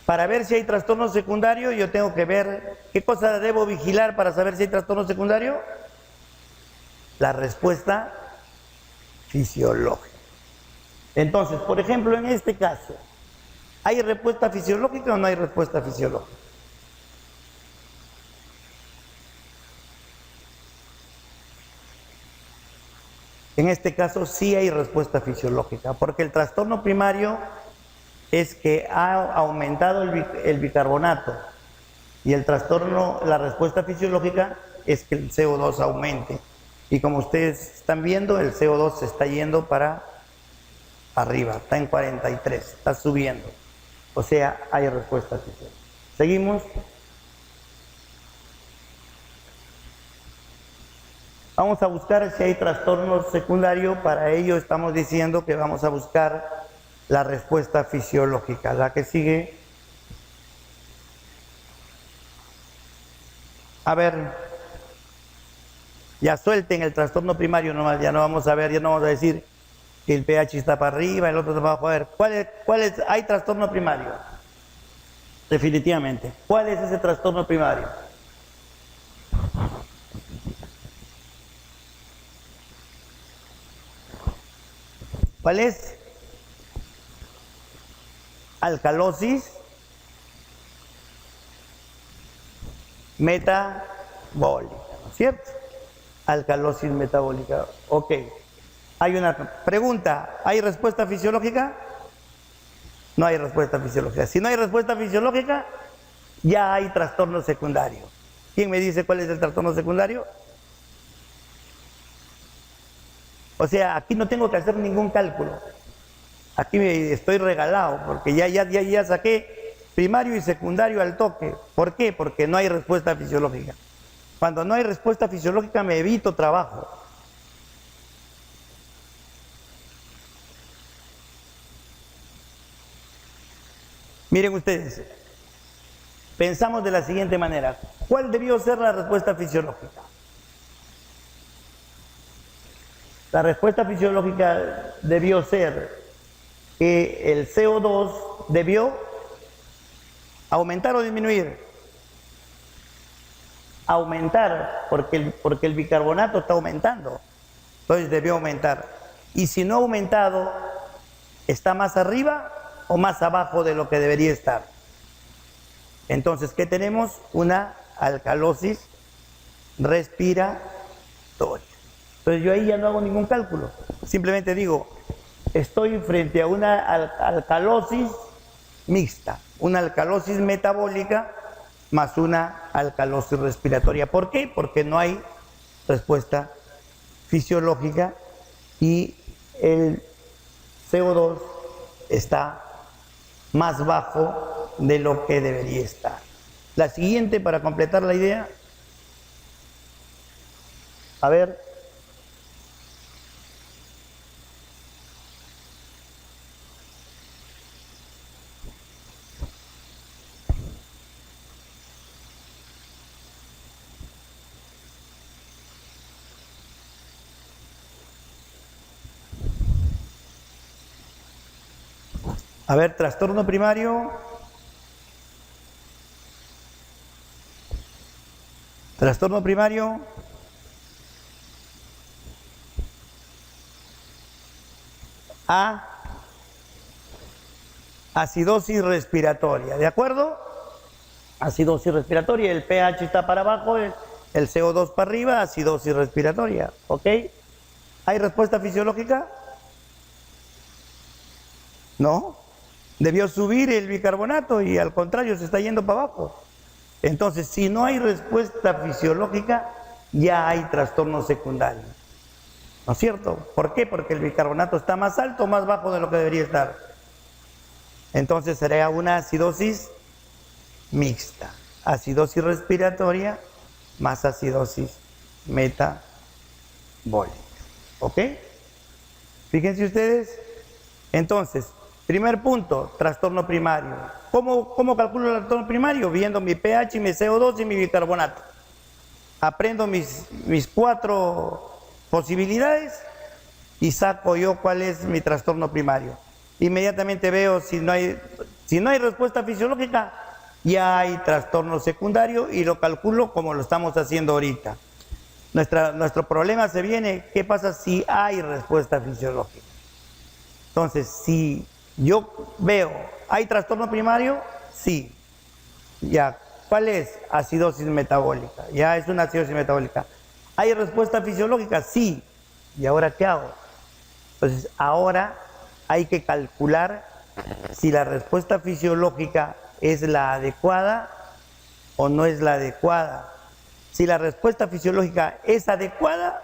Para ver si hay trastorno secundario, yo tengo que ver qué cosa debo vigilar para saber si hay trastorno secundario. La respuesta fisiológica. Entonces, por ejemplo, en este caso, ¿hay respuesta fisiológica o no hay respuesta fisiológica? En este caso sí hay respuesta fisiológica, porque el trastorno primario es que ha aumentado el bicarbonato y el trastorno, la respuesta fisiológica es que el CO2 aumente. Y como ustedes están viendo, el CO2 se está yendo para arriba, está en 43, está subiendo. O sea, hay respuesta fisiológica. ¿Seguimos? Vamos a buscar si hay trastorno secundario. Para ello estamos diciendo que vamos a buscar la respuesta fisiológica. La que sigue. A ver, ya suelten el trastorno primario nomás, ya no vamos a ver, ya no vamos a decir que el pH está para arriba, el otro está para abajo. A ver, ¿cuál es? ¿Hay trastorno primario? Definitivamente. ¿Cuál es ese trastorno primario? ¿Cuál es? Alcalosis metabólica, ¿no es cierto? Alcalosis metabólica. Ok. Hay una pregunta. ¿Hay respuesta fisiológica? No hay respuesta fisiológica. Si no hay respuesta fisiológica, ya hay trastorno secundario. ¿Quién me dice cuál es el trastorno secundario? O sea, aquí no tengo que hacer ningún cálculo. Aquí estoy regalado, porque ya saqué primario y secundario al toque. ¿Por qué? Porque no hay respuesta fisiológica. Cuando no hay respuesta fisiológica me evito trabajo. Miren ustedes, pensamos de la siguiente manera. ¿Cuál debió ser la respuesta fisiológica? La respuesta fisiológica debió ser que el CO2 debió aumentar o disminuir. Aumentar, porque el bicarbonato está aumentando. Entonces debió aumentar. Y si no ha aumentado, ¿está más arriba o más abajo de lo que debería estar? Entonces, ¿qué tenemos? Una alcalosis respiratoria. Entonces yo ahí ya no hago ningún cálculo. Simplemente digo, estoy frente a una alcalosis mixta, una alcalosis metabólica más una alcalosis respiratoria. ¿Por qué? Porque no hay respuesta fisiológica y el CO2 está más bajo de lo que debería estar. La siguiente, para completar la idea, a ver. A ver, trastorno primario. Trastorno primario. A. Acidosis respiratoria, ¿de acuerdo? Acidosis respiratoria, el pH está para abajo, el CO2 para arriba, acidosis respiratoria, ¿ok? ¿Hay respuesta fisiológica? No. Debió subir el bicarbonato y al contrario se está yendo para abajo. Entonces, si no hay respuesta fisiológica, ya hay trastorno secundario. ¿No es cierto? ¿Por qué? Porque el bicarbonato está más alto o más bajo de lo que debería estar. Entonces sería una acidosis mixta. Acidosis respiratoria más acidosis metabólica. ¿Ok? Fíjense ustedes. Entonces, primer punto, trastorno primario. ¿Cómo calculo el trastorno primario? Viendo mi pH, mi CO2 y mi bicarbonato. Aprendo mis 4 posibilidades y saco yo cuál es mi trastorno primario. Inmediatamente veo si no hay respuesta fisiológica, ya hay trastorno secundario y lo calculo como lo estamos haciendo ahorita. Nuestro problema se viene, ¿qué pasa si hay respuesta fisiológica? Entonces, si yo veo, ¿hay trastorno primario? Sí. Ya, ¿cuál es? Acidosis metabólica. Ya es una acidosis metabólica. ¿Hay respuesta fisiológica? Sí. ¿Y ahora qué hago? Entonces, ahora hay que calcular si la respuesta fisiológica es la adecuada o no es la adecuada. Si la respuesta fisiológica es adecuada,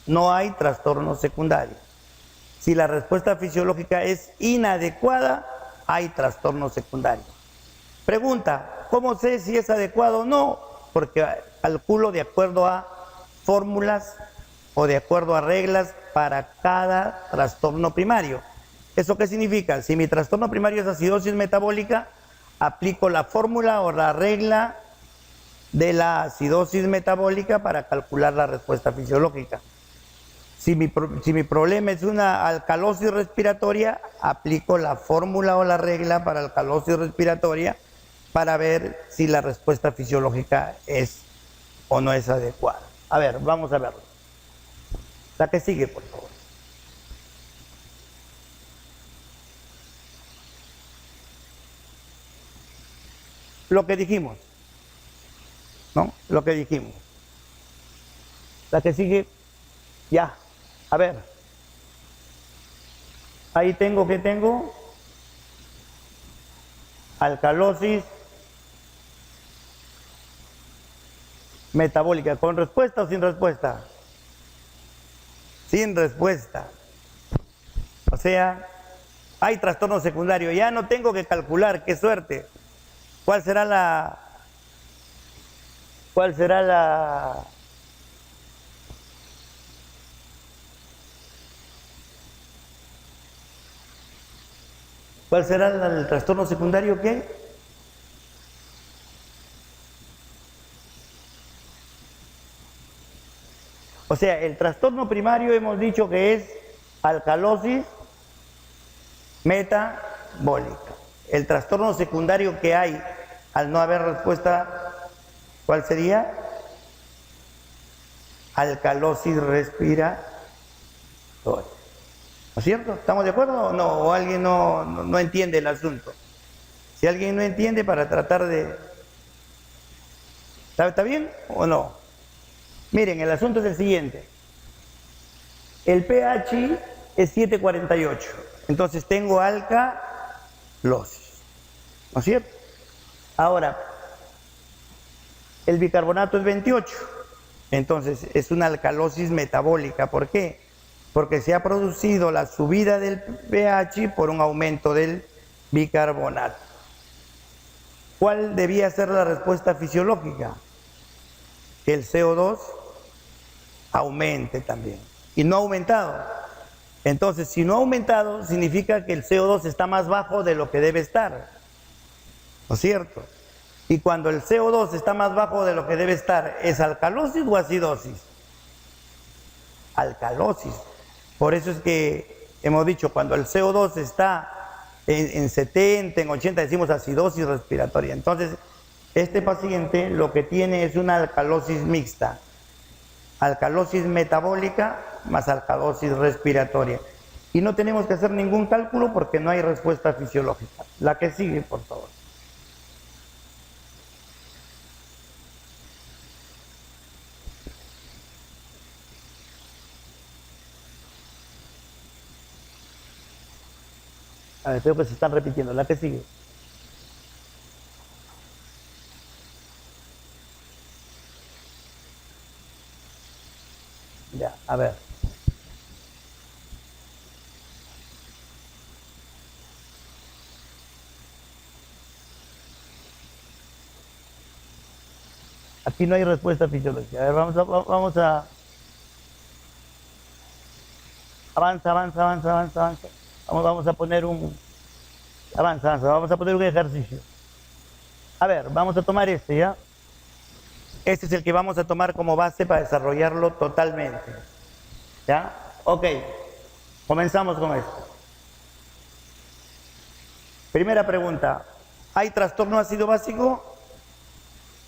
no hay trastorno secundario. Si la respuesta fisiológica es inadecuada, hay trastorno secundario. Pregunta, ¿cómo sé si es adecuado o no? Porque calculo de acuerdo a fórmulas o de acuerdo a reglas para cada trastorno primario. ¿Eso qué significa? Si mi trastorno primario es acidosis metabólica, aplico la fórmula o la regla de la acidosis metabólica para calcular la respuesta fisiológica. Si mi problema es una alcalosis respiratoria, aplico la fórmula o la regla para alcalosis respiratoria para ver si la respuesta fisiológica es o no es adecuada. A ver, vamos a verlo. La que sigue, por favor. lo que dijimos, ¿no? Lo que dijimos. La que sigue, ya, a ver. Ahí tengo, ¿qué tengo? Alcalosis metabólica. ¿Con respuesta o sin respuesta? Sin respuesta. O sea, hay trastorno secundario. Ya no tengo que calcular, qué suerte. ¿Cuál será la ¿Cuál será el trastorno secundario que? O sea, el trastorno primario hemos dicho que es alcalosis metabólica. El trastorno secundario que hay al no haber respuesta, ¿cuál sería? Alcalosis respiratoria. ¿No es cierto? ¿Estamos de acuerdo o no? ¿O alguien no entiende el asunto? Si alguien no entiende, para tratar de... ¿Está bien o no? Miren, el asunto es el siguiente. El pH es 7,48. Entonces tengo alcalosis. ¿No es cierto? Ahora, el bicarbonato es 28. Entonces es una alcalosis metabólica. ¿Por qué? Porque se ha producido la subida del pH por un aumento del bicarbonato. ¿Cuál debía ser la respuesta fisiológica? Que el CO2 aumente también. Y no ha aumentado. Entonces, si no ha aumentado, significa que el CO2 está más bajo de lo que debe estar. ¿No es cierto? Y cuando el CO2 está más bajo de lo que debe estar, ¿es alcalosis o acidosis? Alcalosis. Por eso es que hemos dicho, cuando el CO2 está en 70, en 80, decimos acidosis respiratoria. Entonces, este paciente lo que tiene es una alcalosis mixta. Alcalosis metabólica más alcalosis respiratoria. Y no tenemos que hacer ningún cálculo porque no hay respuesta fisiológica. La que sigue, por favor. A ver, creo que se están repitiendo. La que sigue. Ya, a ver. Aquí no hay respuesta fisiológica. A ver, vamos a... Avanza. Vamos a poner un... Avanza. Vamos a poner un ejercicio. A ver, vamos a tomar este, ¿ya? Este es el que vamos a tomar como base para desarrollarlo totalmente. ¿Ya? Ok. Comenzamos con esto. Primera pregunta. ¿Hay trastorno ácido básico?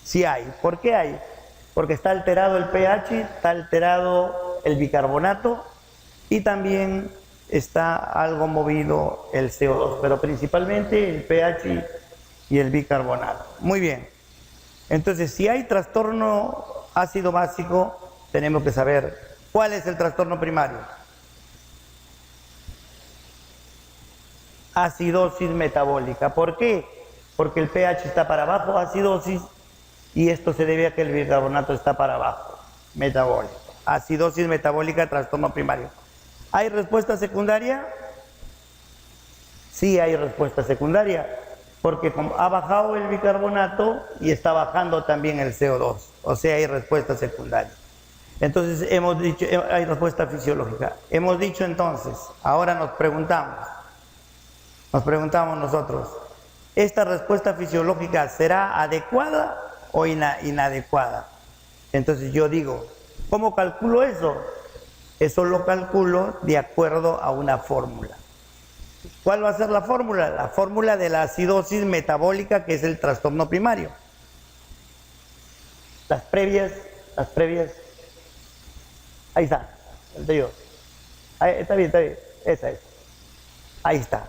Sí hay. ¿Por qué hay? Porque está alterado el pH, está alterado el bicarbonato y también está algo movido el CO2, pero principalmente el pH y el bicarbonato. Muy bien. Entonces, si hay trastorno ácido básico, tenemos que saber cuál es el trastorno primario. Acidosis metabólica. ¿Por qué? Porque el pH está para abajo, acidosis, y esto se debe a que el bicarbonato está para abajo, metabólico. Acidosis metabólica, trastorno primario. ¿Hay respuesta secundaria? Sí hay respuesta secundaria, porque ha bajado el bicarbonato y está bajando también el CO2, o sea, hay respuesta secundaria. Entonces, hemos dicho, hay respuesta fisiológica. Hemos dicho entonces, ahora nos preguntamos nosotros, ¿esta respuesta fisiológica será adecuada o inadecuada? Entonces yo digo, ¿cómo calculo eso? Eso lo calculo de acuerdo a una fórmula. ¿Cuál va a ser la fórmula? La fórmula de la acidosis metabólica, que es el trastorno primario. Las previas, ahí está, el anterior. Está bien, esa es. Ahí está.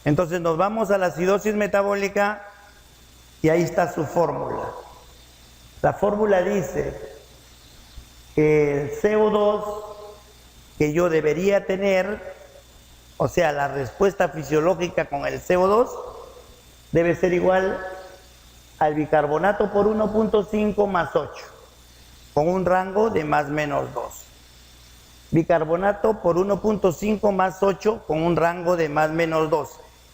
Entonces nos vamos a la acidosis metabólica Y ahí está su fórmula. La fórmula dice que el CO2 que yo debería tener, o sea, la respuesta fisiológica con el CO2, debe ser igual al bicarbonato por 1.5 más 8, con un rango de más menos 2. Bicarbonato por 1.5 más 8 con un rango de más menos 2.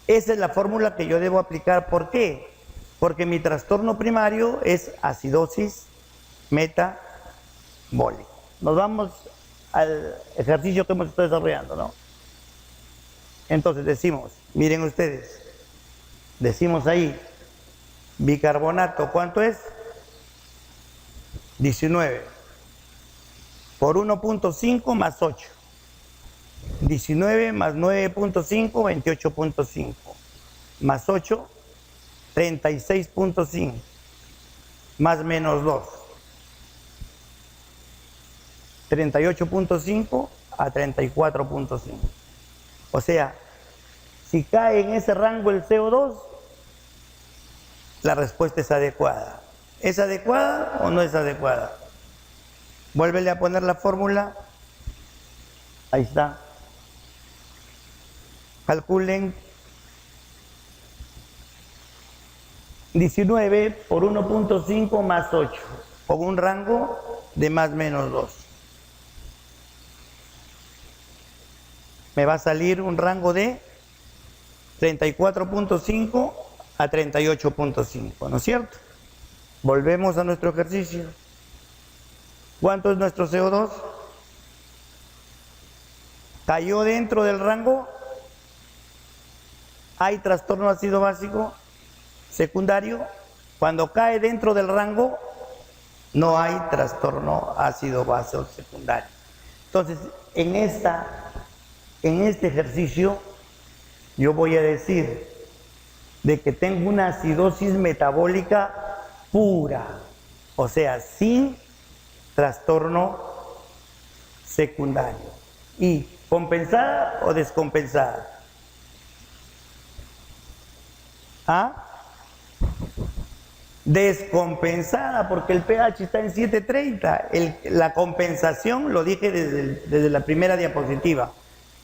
Esa es la fórmula que yo debo aplicar. ¿Por qué? Porque mi trastorno primario es acidosis metabólica. Nos vamos al ejercicio que hemos estado desarrollando, ¿no? Entonces decimos, miren ustedes, decimos ahí, bicarbonato, ¿cuánto es? 19 por 1.5 más 8. 19 más 9.5, 28.5. Más 8, 36.5. Más menos 2. 38.5 a 34.5. O sea, si cae en ese rango el CO2, la respuesta es adecuada. ¿Es adecuada o no es adecuada? Vuélvele a poner la fórmula. Ahí está. Calculen 19 por 1.5 más 8, con un rango de más menos 2. Me va a salir un rango de 34.5 a 38.5, ¿no es cierto? Volvemos a nuestro ejercicio. ¿Cuánto es nuestro CO2? ¿Cayó dentro del rango? ¿Hay trastorno ácido básico secundario? Cuando cae dentro del rango, no hay trastorno ácido básico secundario. Entonces, en este ejercicio, yo voy a decir de que tengo una acidosis metabólica pura, o sea, sin trastorno secundario. ¿Y compensada o descompensada? ¿Ah? Descompensada, porque el pH está en 7.30. La compensación, lo dije desde la primera diapositiva,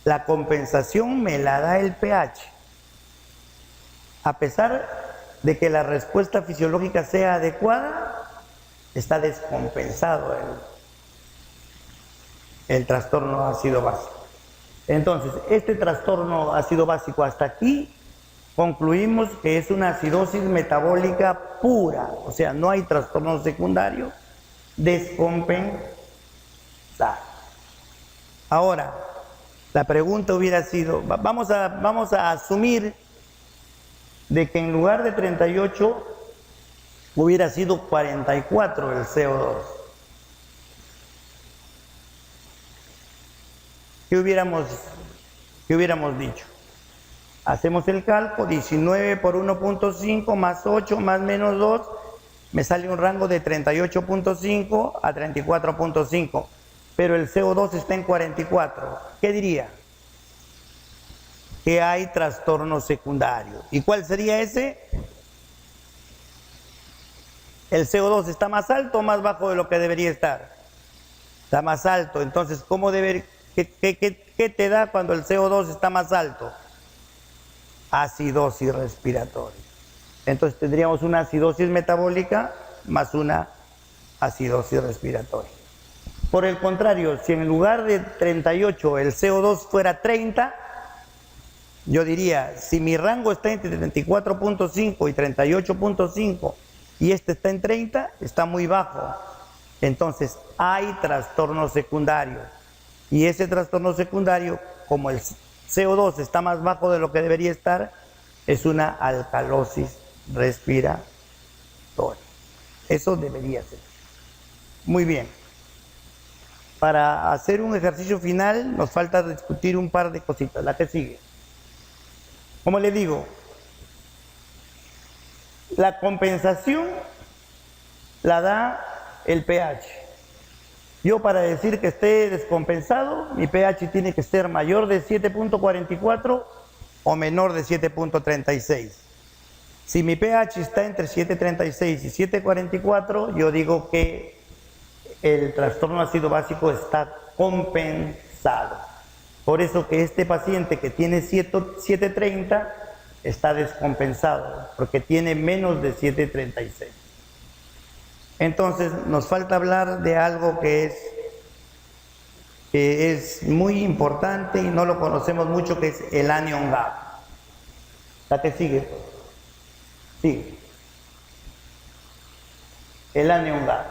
la compensación me la da el pH. A pesar de que la respuesta fisiológica sea adecuada, está descompensado el trastorno ácido básico. Entonces, este trastorno ácido básico hasta aquí concluimos que es una acidosis metabólica pura, o sea, no hay trastorno secundario, descompensada. Ahora, la pregunta hubiera sido, vamos a asumir de que en lugar de 38 hubiera sido 44 el CO2. ¿Qué hubiéramos dicho? Hacemos el cálculo, 19 por 1.5 más 8 más menos 2, me sale un rango de 38.5 a 34.5, pero el CO2 está en 44. ¿Qué diría? Que hay trastorno secundario. ¿Y cuál sería ese? ¿El CO2 está más alto o más bajo de lo que debería estar? Está más alto. Entonces, ¿qué te da cuando el CO2 está más alto? Acidosis respiratoria. Entonces tendríamos una acidosis metabólica más una acidosis respiratoria. Por el contrario, si en lugar de 38 el CO2 fuera 30, yo diría, si mi rango está entre 34.5 y 38.5 y este está en 30, está muy bajo. Entonces hay trastorno secundario. Y ese trastorno secundario, como el CO2 está más bajo de lo que debería estar, es una alcalosis respiratoria. Eso debería ser. Muy bien. Para hacer un ejercicio final nos falta discutir un par de cositas. La que sigue. Como le digo, la compensación la da el pH. Yo, para decir que esté descompensado, mi pH tiene que ser mayor de 7.44 o menor de 7.36. Si mi pH está entre 7.36 y 7.44, yo digo que el trastorno ácido básico está compensado. Por eso que este paciente que tiene 7.30 está descompensado, porque tiene menos de 7.36. Entonces nos falta hablar de algo que es muy importante y no lo conocemos mucho, que es el anion gap. ¿La que sigue? Sí. El anion gap.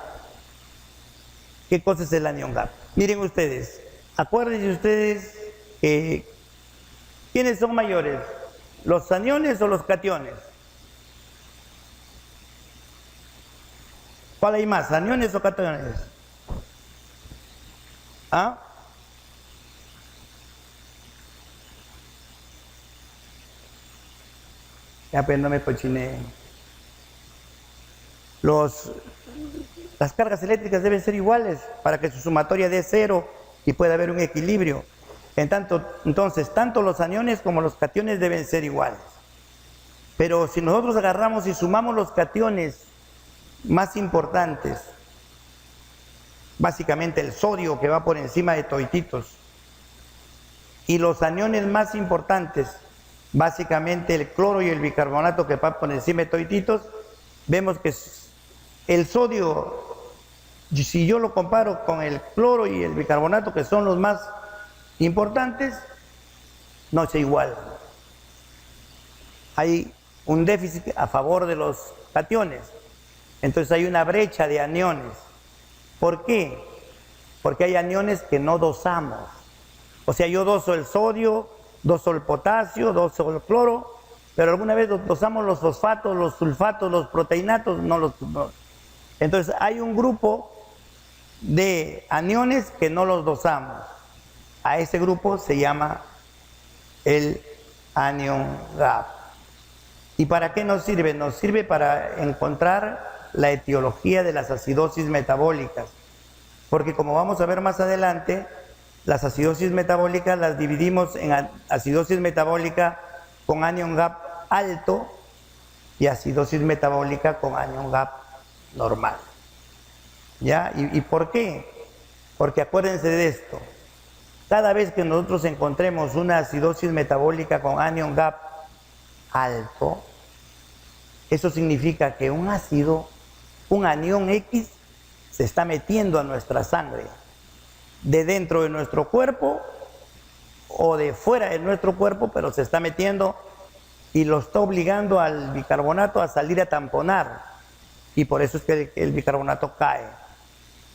¿Qué cosa es el anion gap? Miren ustedes, acuérdense ustedes que ¿quiénes son mayores? ¿Los aniones o los cationes? ¿Cuál hay más, aniones o cationes? ¿Ah? Ya pues no me cochiné. Las cargas eléctricas deben ser iguales para que su sumatoria dé cero y pueda haber un equilibrio. Entonces, tanto los aniones como los cationes deben ser iguales. Pero si nosotros agarramos y sumamos los cationes más importantes, básicamente el sodio, que va por encima de todititos, y los aniones más importantes, básicamente el cloro y el bicarbonato, que va por encima de todititos, vemos que el sodio, si yo lo comparo con el cloro y el bicarbonato, que son los más importantes, no es igual. Hay un déficit a favor de los cationes. Entonces hay una brecha de aniones. ¿Por qué? Porque hay aniones que no dosamos. O sea, yo doso el sodio, doso el potasio, doso el cloro, pero alguna vez dosamos los fosfatos, los sulfatos, los proteinatos, no. Entonces hay un grupo de aniones que no los dosamos. A ese grupo se llama el anion gap. ¿Y para qué nos sirve? Nos sirve para encontrar la etiología de las acidosis metabólicas. Porque como vamos a ver más adelante, las acidosis metabólicas las dividimos en acidosis metabólica con anion gap alto y acidosis metabólica con anion gap normal. ¿Ya? ¿Y por qué? Porque acuérdense de esto. Cada vez que nosotros encontremos una acidosis metabólica con anion gap alto, eso significa que un ácido, un anión X, se está metiendo a nuestra sangre, de dentro de nuestro cuerpo o de fuera de nuestro cuerpo, pero se está metiendo y lo está obligando al bicarbonato a salir a tamponar, y por eso es que el bicarbonato cae.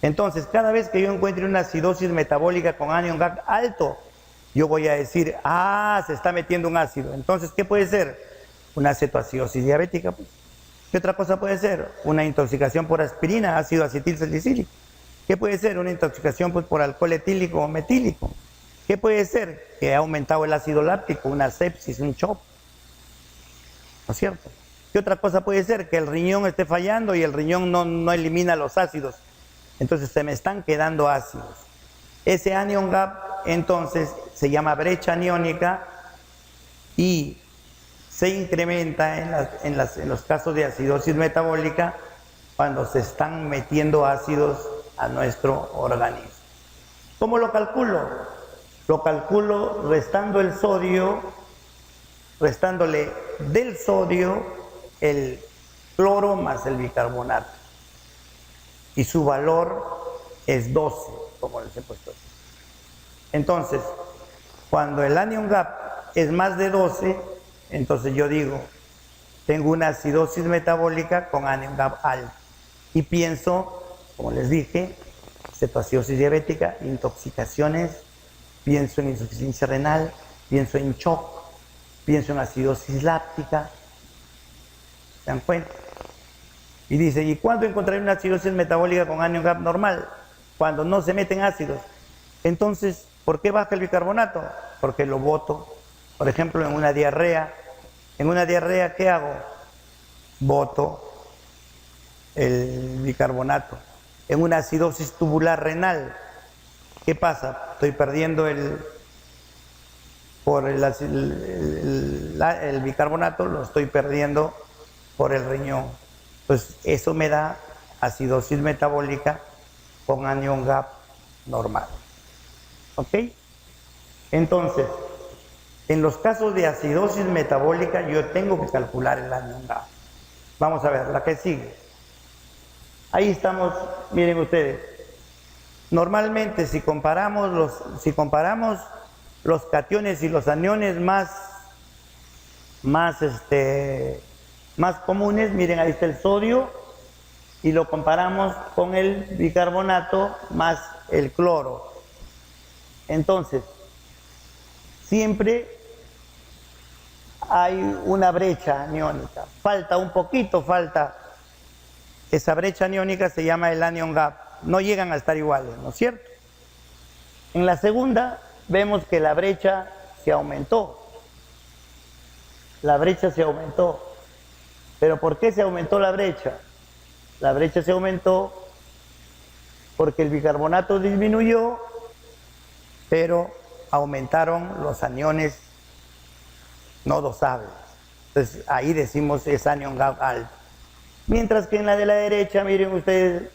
Entonces, cada vez que yo encuentre una acidosis metabólica con anion gap alto, yo voy a decir, se está metiendo un ácido. Entonces, ¿qué puede ser? Una cetoacidosis diabética, pues. ¿Qué otra cosa puede ser? Una intoxicación por aspirina, ácido acetilsalicílico. ¿Qué puede ser? Una intoxicación pues, por alcohol etílico o metílico. ¿Qué puede ser? Que ha aumentado el ácido láctico, una sepsis, un shock. ¿No es cierto? ¿Qué otra cosa puede ser? Que el riñón esté fallando y el riñón no elimina los ácidos. Entonces se me están quedando ácidos. Ese anion gap entonces se llama brecha aniónica y se incrementa en los casos de acidosis metabólica cuando se están metiendo ácidos a nuestro organismo. ¿Cómo lo calculo? Lo calculo restándole del sodio el cloro más el bicarbonato. Y su valor es 12, como les he puesto aquí. Entonces, cuando el anion gap es más de 12, entonces yo digo, tengo una acidosis metabólica con anion gap alto. Y pienso, como les dije, cetoacidosis diabética, intoxicaciones, pienso en insuficiencia renal, pienso en shock, pienso en acidosis láctica. ¿Se dan cuenta? Y dice, ¿y cuándo encontraré una acidosis metabólica con anion gap normal? Cuando no se meten ácidos. Entonces, ¿por qué baja el bicarbonato? Porque lo boto. Por ejemplo, en una diarrea. En una diarrea, ¿qué hago? Boto el bicarbonato. En una acidosis tubular renal, ¿qué pasa? Estoy perdiendo el bicarbonato, lo estoy perdiendo por el riñón. Pues eso me da acidosis metabólica con anion gap normal. ¿Ok? Entonces, en los casos de acidosis metabólica yo tengo que calcular el anion gap. Vamos a ver, la que sigue. Ahí estamos, miren ustedes. Normalmente si comparamos los cationes y los aniones más comunes, miren, ahí está el sodio, y lo comparamos con el bicarbonato más el cloro. Entonces, siempre hay una brecha aniónica. Falta un poquito, esa brecha aniónica se llama el anion gap. No llegan a estar iguales, ¿no es cierto? En la segunda vemos que la brecha se aumentó. La brecha se aumentó. ¿Pero por qué se aumentó la brecha? La brecha se aumentó porque el bicarbonato disminuyó, pero aumentaron los aniones no dosables. Entonces ahí decimos es anion gap alto. Mientras que en la de la derecha, miren ustedes,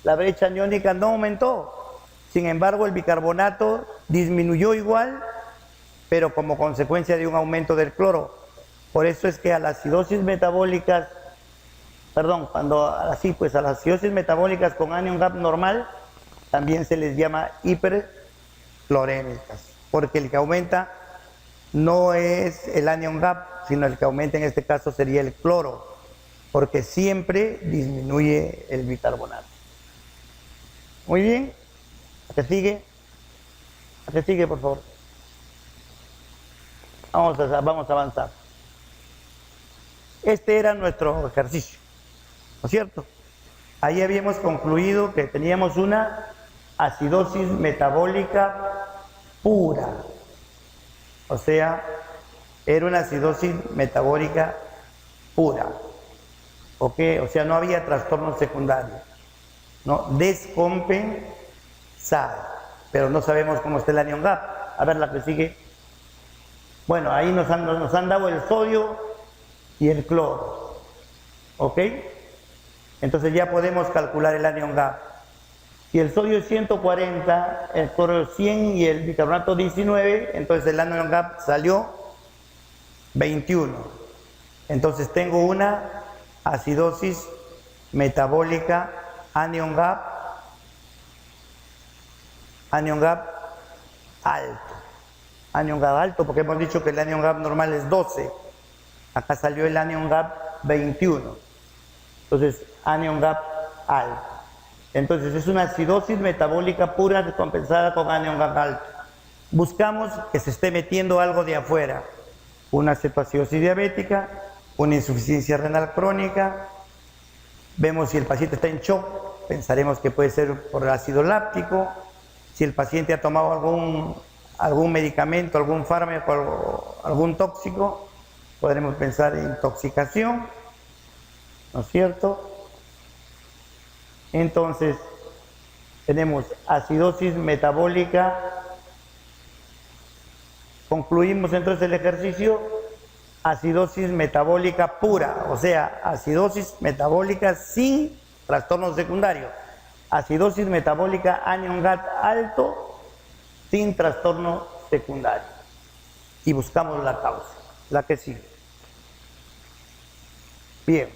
la brecha aniónica no aumentó. Sin embargo, el bicarbonato disminuyó igual, pero como consecuencia de un aumento del cloro. Por eso es que a las acidosis metabólicas, a las acidosis metabólicas con anion gap normal, también se les llama hiperclorémicas, porque el que aumenta no es el anion gap, sino el que aumenta en este caso sería el cloro, porque siempre disminuye el bicarbonato. Muy bien. ¿A qué sigue? ¿A qué sigue, por favor? Vamos a avanzar. Este era nuestro ejercicio, ¿no es cierto? Ahí habíamos concluido que teníamos una acidosis metabólica pura. O sea, era una acidosis metabólica pura. ¿Ok? O sea, no había trastorno secundario, ¿no? Descompensada. Pero no sabemos cómo está el anion gap. A ver la que sigue. Bueno, ahí nos han dado el sodio y el cloro. ¿Ok? Entonces ya podemos calcular el anion gap. Si el sodio es 140, el cloro es 100 y el bicarbonato 19, entonces el anion gap salió 21. Entonces tengo una acidosis metabólica anion gap alto. Anion gap alto porque hemos dicho que el anion gap normal es 12. Acá salió el anion gap 21. Entonces, anion gap alto. Entonces, es una acidosis metabólica pura descompensada con anion gap alto. Buscamos que se esté metiendo algo de afuera. Una cetoacidosis diabética, una insuficiencia renal crónica. Vemos si el paciente está en shock, pensaremos que puede ser por el ácido láctico. Si el paciente ha tomado algún medicamento, algún fármaco, algún tóxico, podremos pensar en intoxicación, ¿no es cierto? Entonces, tenemos acidosis metabólica. Concluimos entonces el ejercicio, acidosis metabólica pura, o sea, acidosis metabólica sin trastorno secundario. Acidosis metabólica anion gap alto sin trastorno secundario. Y buscamos la causa, la que sigue. Bien.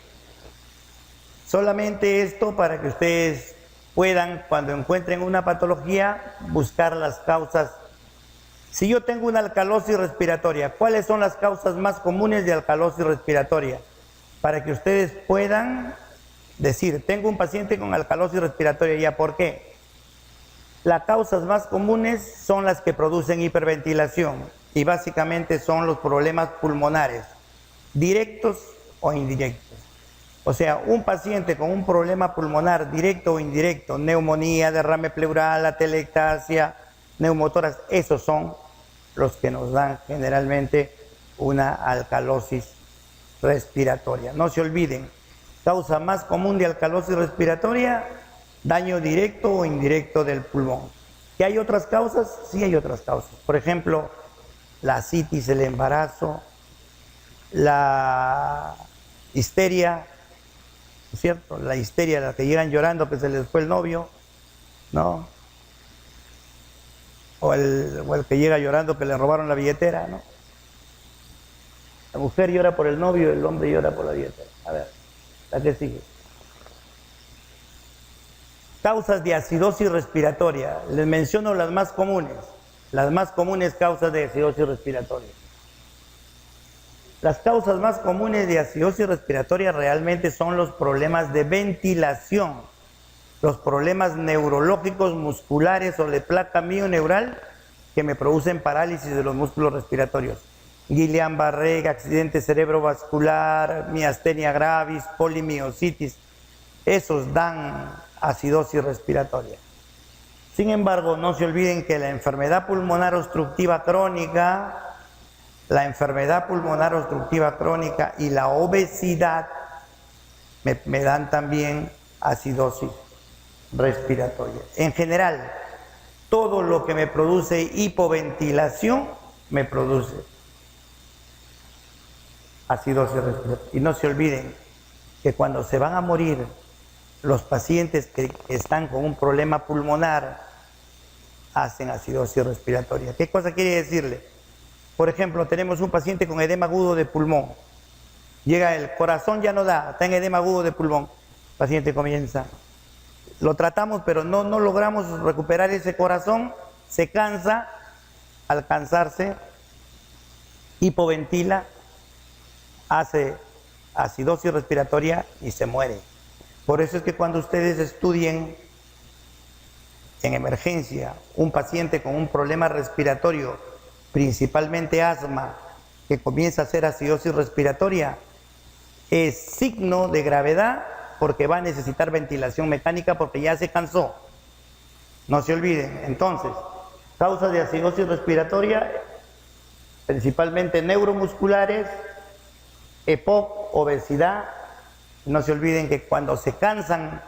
Solamente esto para que ustedes puedan, cuando encuentren una patología, buscar las causas. Si yo tengo una alcalosis respiratoria, ¿cuáles son las causas más comunes de alcalosis respiratoria? Para que ustedes puedan decir, tengo un paciente con alcalosis respiratoria, ¿ya por qué? Las causas más comunes son las que producen hiperventilación y básicamente son los problemas pulmonares, directos o indirectos. O sea, un paciente con un problema pulmonar directo o indirecto, neumonía, derrame pleural, atelectasia, neumotórax, esos son los que nos dan generalmente una alcalosis respiratoria. No se olviden, causa más común de alcalosis respiratoria, daño directo o indirecto del pulmón. ¿Que hay otras causas? Sí hay otras causas. Por ejemplo, la citis, el embarazo, la histeria, ¿no es cierto? La histeria, la que llegan llorando que se les fue el novio, ¿no? O el que llega llorando que le robaron la billetera, ¿no? La mujer llora por el novio, el hombre llora por la billetera. A ver, la que sigue. Causas de acidosis respiratoria. Les menciono las más comunes. Las más comunes causas de acidosis respiratoria. Las causas más comunes de acidosis respiratoria realmente son los problemas de ventilación, los problemas neurológicos, musculares o de placa mioneural que me producen parálisis de los músculos respiratorios. Guillain-Barré, accidente cerebrovascular, miastenia gravis, polimiositis, esos dan acidosis respiratoria. Sin embargo, no se olviden que la enfermedad pulmonar obstructiva crónica, y la obesidad me dan también acidosis respiratoria. En general, todo lo que me produce hipoventilación me produce acidosis respiratoria. Y no se olviden que cuando se van a morir los pacientes que están con un problema pulmonar hacen acidosis respiratoria. ¿Qué cosa quiere decirle? Por ejemplo, tenemos un paciente con edema agudo de pulmón. Llega el corazón, ya no da, está en edema agudo de pulmón. El paciente comienza. Lo tratamos, pero no logramos recuperar ese corazón. Se cansa, al cansarse, hipoventila, hace acidosis respiratoria y se muere. Por eso es que cuando ustedes estudien en emergencia un paciente con un problema respiratorio, principalmente asma, que comienza a hacer acidosis respiratoria, es signo de gravedad porque va a necesitar ventilación mecánica porque ya se cansó. No se olviden. Entonces, causas de acidosis respiratoria, principalmente neuromusculares, EPOC, obesidad. No se olviden que cuando se cansan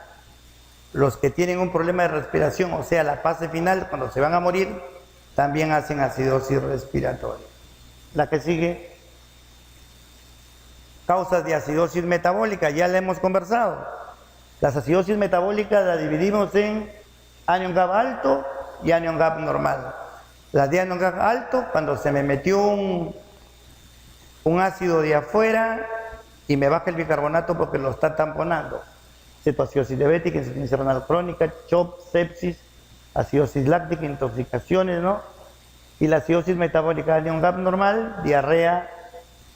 los que tienen un problema de respiración, o sea, la fase final, cuando se van a morir, también hacen acidosis respiratoria. La que sigue, causas de acidosis metabólica, ya la hemos conversado. Las acidosis metabólicas las dividimos en anion GAP alto y anion GAP normal. Las de anion GAP alto, cuando se me metió un ácido de afuera y me baja el bicarbonato porque lo está tamponando. Cetoacidosis diabética, insuficiencia renal crónica, CHOP, sepsis, acidosis láctica, intoxicaciones, ¿no? Y la acidosis metabólica anion GAP normal, diarrea,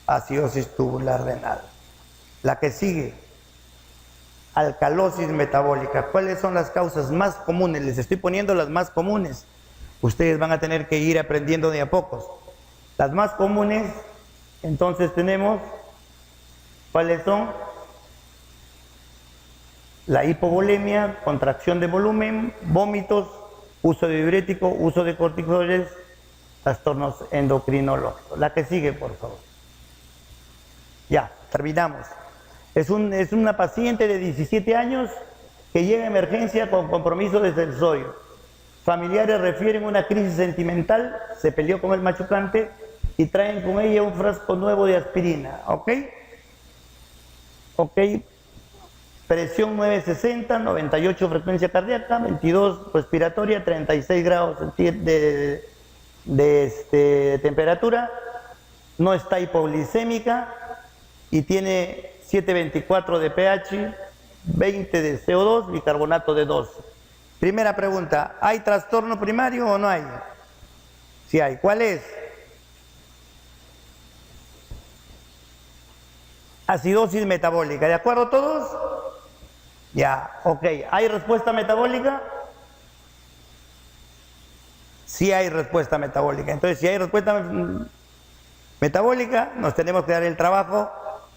acidosis tubular renal. La que sigue, alcalosis metabólica. ¿Cuáles son las causas más comunes? Les estoy poniendo las más comunes. Ustedes van a tener que ir aprendiendo de a pocos. Las más comunes, entonces tenemos, ¿cuáles son? La hipovolemia, contracción de volumen, vómitos, uso de diurético, uso de corticoides, trastornos endocrinológicos. La que sigue, por favor. Ya, terminamos. Es una paciente de 17 años que llega a emergencia con compromiso desde el sodio. Familiares refieren una crisis sentimental, se peleó con el machucante y traen con ella un frasco nuevo de aspirina. ¿Ok? Ok. Presión 960, 98 frecuencia cardíaca, 22 respiratoria, 36 grados de temperatura, no está hipoglicémica y tiene 7.24 de pH, 20 de CO2, bicarbonato de 12. Primera pregunta, ¿hay trastorno primario o no hay? Sí hay. ¿Cuál es? Acidosis metabólica. ¿De acuerdo todos? Ya, ok. ¿Hay respuesta metabólica? Sí hay respuesta metabólica. Entonces, si hay respuesta metabólica, nos tenemos que dar el trabajo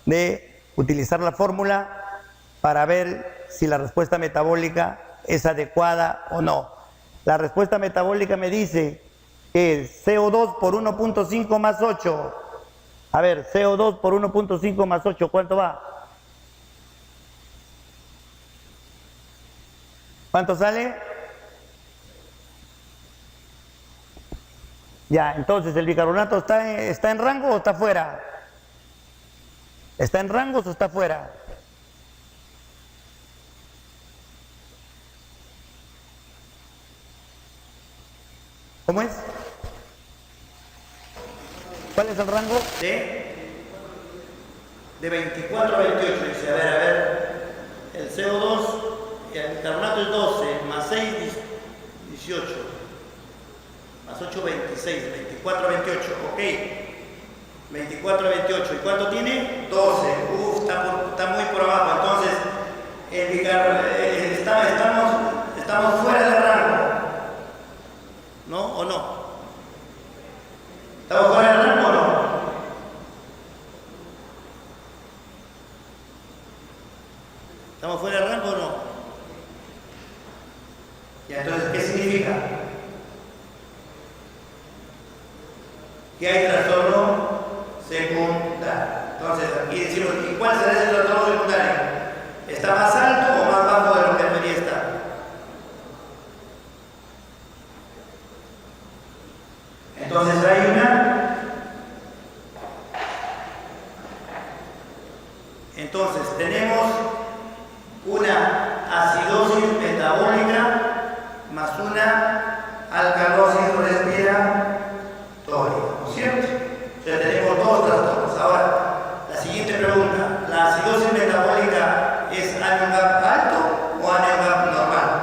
de utilizar la fórmula para ver si la respuesta metabólica es adecuada o no. La respuesta metabólica me dice que es CO2 por 1.5 más 8. A ver, CO2 por 1.5 más 8, ¿cuánto va? ¿Cuánto sale? Ya, entonces, ¿el bicarbonato está en rango o está fuera? ¿Está en rangos o está fuera? ¿Cómo es? ¿Cuál es el rango? De 24 a 28. Dice, a ver, el CO2, el carbonato es 12, más 6, 18, más 8, 26, 24 a 28, ok. 24 a 28, ¿y cuánto tiene? 12, está muy por abajo, entonces estamos fuera del rango, ¿no? ¿O no? ¿Estamos fuera del rango o no? ¿Estamos fuera del rango o no? ¿Y entonces qué significa? Que hay trastorno secundario. Entonces aquí decimos, ¿y cuál será ese trastorno secundario? ¿Está más alto o más bajo de lo que debería estar? Entonces tenemos una acidosis metabólica más una alcalosis respiratoria, ¿no es cierto? O sea, tenemos dos trastornos. Ahora, la siguiente pregunta, ¿la acidosis metabólica es anion gap alto o anion gap normal?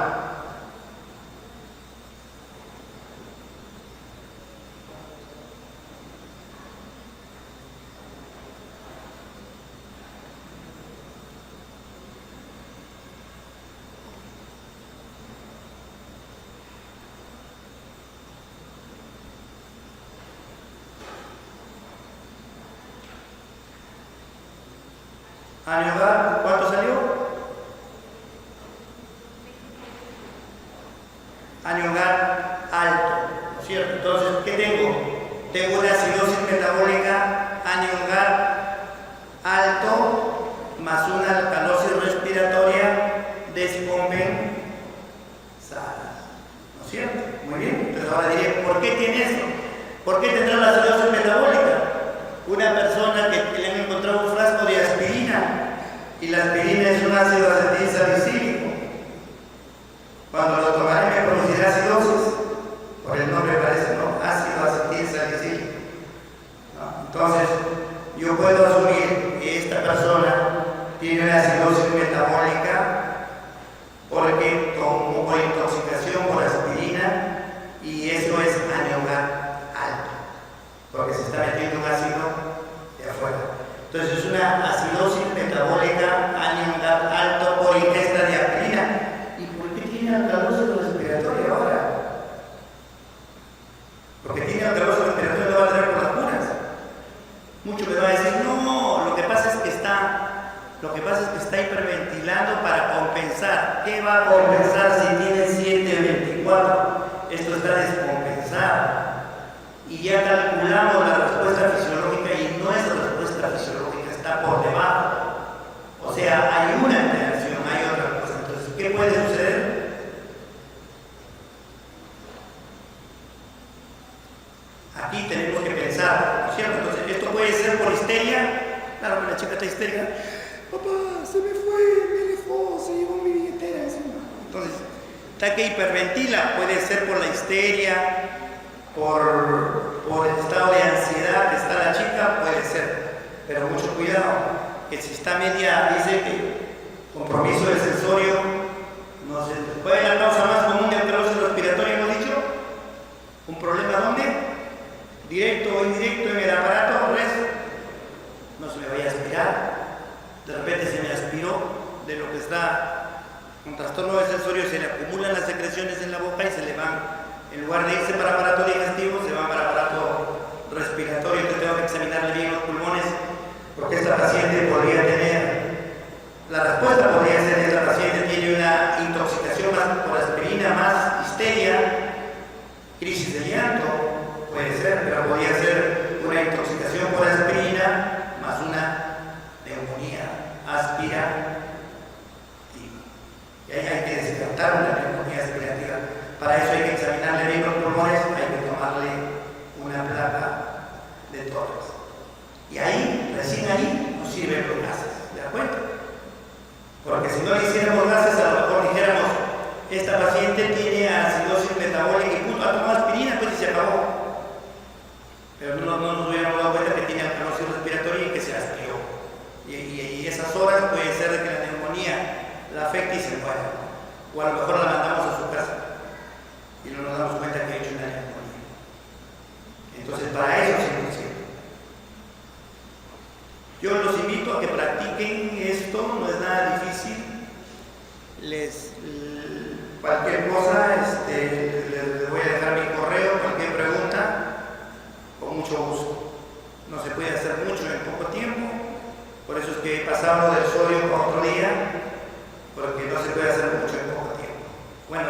Anion gap, ¿cuánto salió? Anion gap alto, ¿no es cierto? Entonces, ¿qué tengo? Tengo una acidosis metabólica anion gap alto más una alcalosis respiratoria descompensada, ¿no es cierto? Muy bien. Entonces ahora diré, ¿por qué tiene esto? ¿Por qué tendrá la acidosis metabólica? Una persona que le han encontrado un frasco de aspirina y la aspirina es un ácido acetil salicílico. Cuando lo tomaré me producirá acidosis, por el nombre parece, ¿no? Ácido acetil salicílico, ¿no? Entonces, yo puedo asumir que esta persona tiene una acidosis metabólica porque tomó por intoxicación por aspirina y eso es anion gap alto, porque se está metiendo un ácido de afuera. Entonces es una acidosis metabólica anion gap alto por ingesta de aspirina. ¿Y por qué tiene alcalosis respiratoria ahora? Porque tiene alcalosis respiratoria lo va a traer por las puras. Mucho me va a decir, no, lo que pasa es que está hiperventilando para compensar. ¿Qué va a compensar si tiene 724? Esto está descompensado. Y ya calculamos la respuesta fisiológica y nuestra respuesta fisiológica está por debajo. O sea, hay una interacción, hay otra cosa. Entonces, ¿qué puede suceder? Aquí tenemos que pensar, ¿no es cierto? Entonces, esto puede ser por histeria. Claro que la chica está histérica. Papá, se me fue, me dejó, se llevó mi billetera encima. Entonces, está que hiperventila, puede ser por la histeria, por el estado de ansiedad que está la chica, puede ser. Pero mucho cuidado, que si está media, dice que compromiso del sensorio, no sé, ¿cuál es la causa más común de alcalosis respiratoria, hemos dicho? ¿Un problema dónde? Directo o indirecto en el aparato, no se me vaya a aspirar, de repente se me aspiró de lo que está, un trastorno del sensorio, se le acumulan las secreciones en la boca y se le van, en lugar de irse para aparato digestivo, se van para aparato respiratorio. Entonces tengo que examinarle bien los pulmones, porque esta paciente podría tener, la respuesta podría ser que esta paciente tiene una intoxicación más por aspirina, más histeria, crisis de llanto, puede ser, pero podría ser una intoxicación por aspirina más una neumonía aspira, y ahí hay que descartar una neumonía aspirativa. Para eso hay que examinarle bien los pulmones, hay que tomarle una placa de tórax. Y ahí, recién ahí, nos sirven si no le hiciéramos gases, a lo mejor dijéramos, esta paciente tiene acidosis metabólica y punto, ha tomado aspirina, pues y se acabó. Pero no nos hubiéramos dado cuenta que tiene alcalosis respiratoria y que se aspiró. Y esas horas puede ser de que la neumonía la afecte y se muera. O a lo mejor la mandamos a su casa y no nos damos cuenta que ha hecho una neumonía. Entonces, para eso sí nos sirve. Yo los invito a que practiquen esto, no es nada difícil. Cualquier cosa, les voy a dejar mi correo, cualquier pregunta, con mucho gusto. No se puede hacer mucho en poco tiempo, por eso es que he pasado del sodio para otro día, porque no se puede hacer mucho en poco tiempo. Bueno,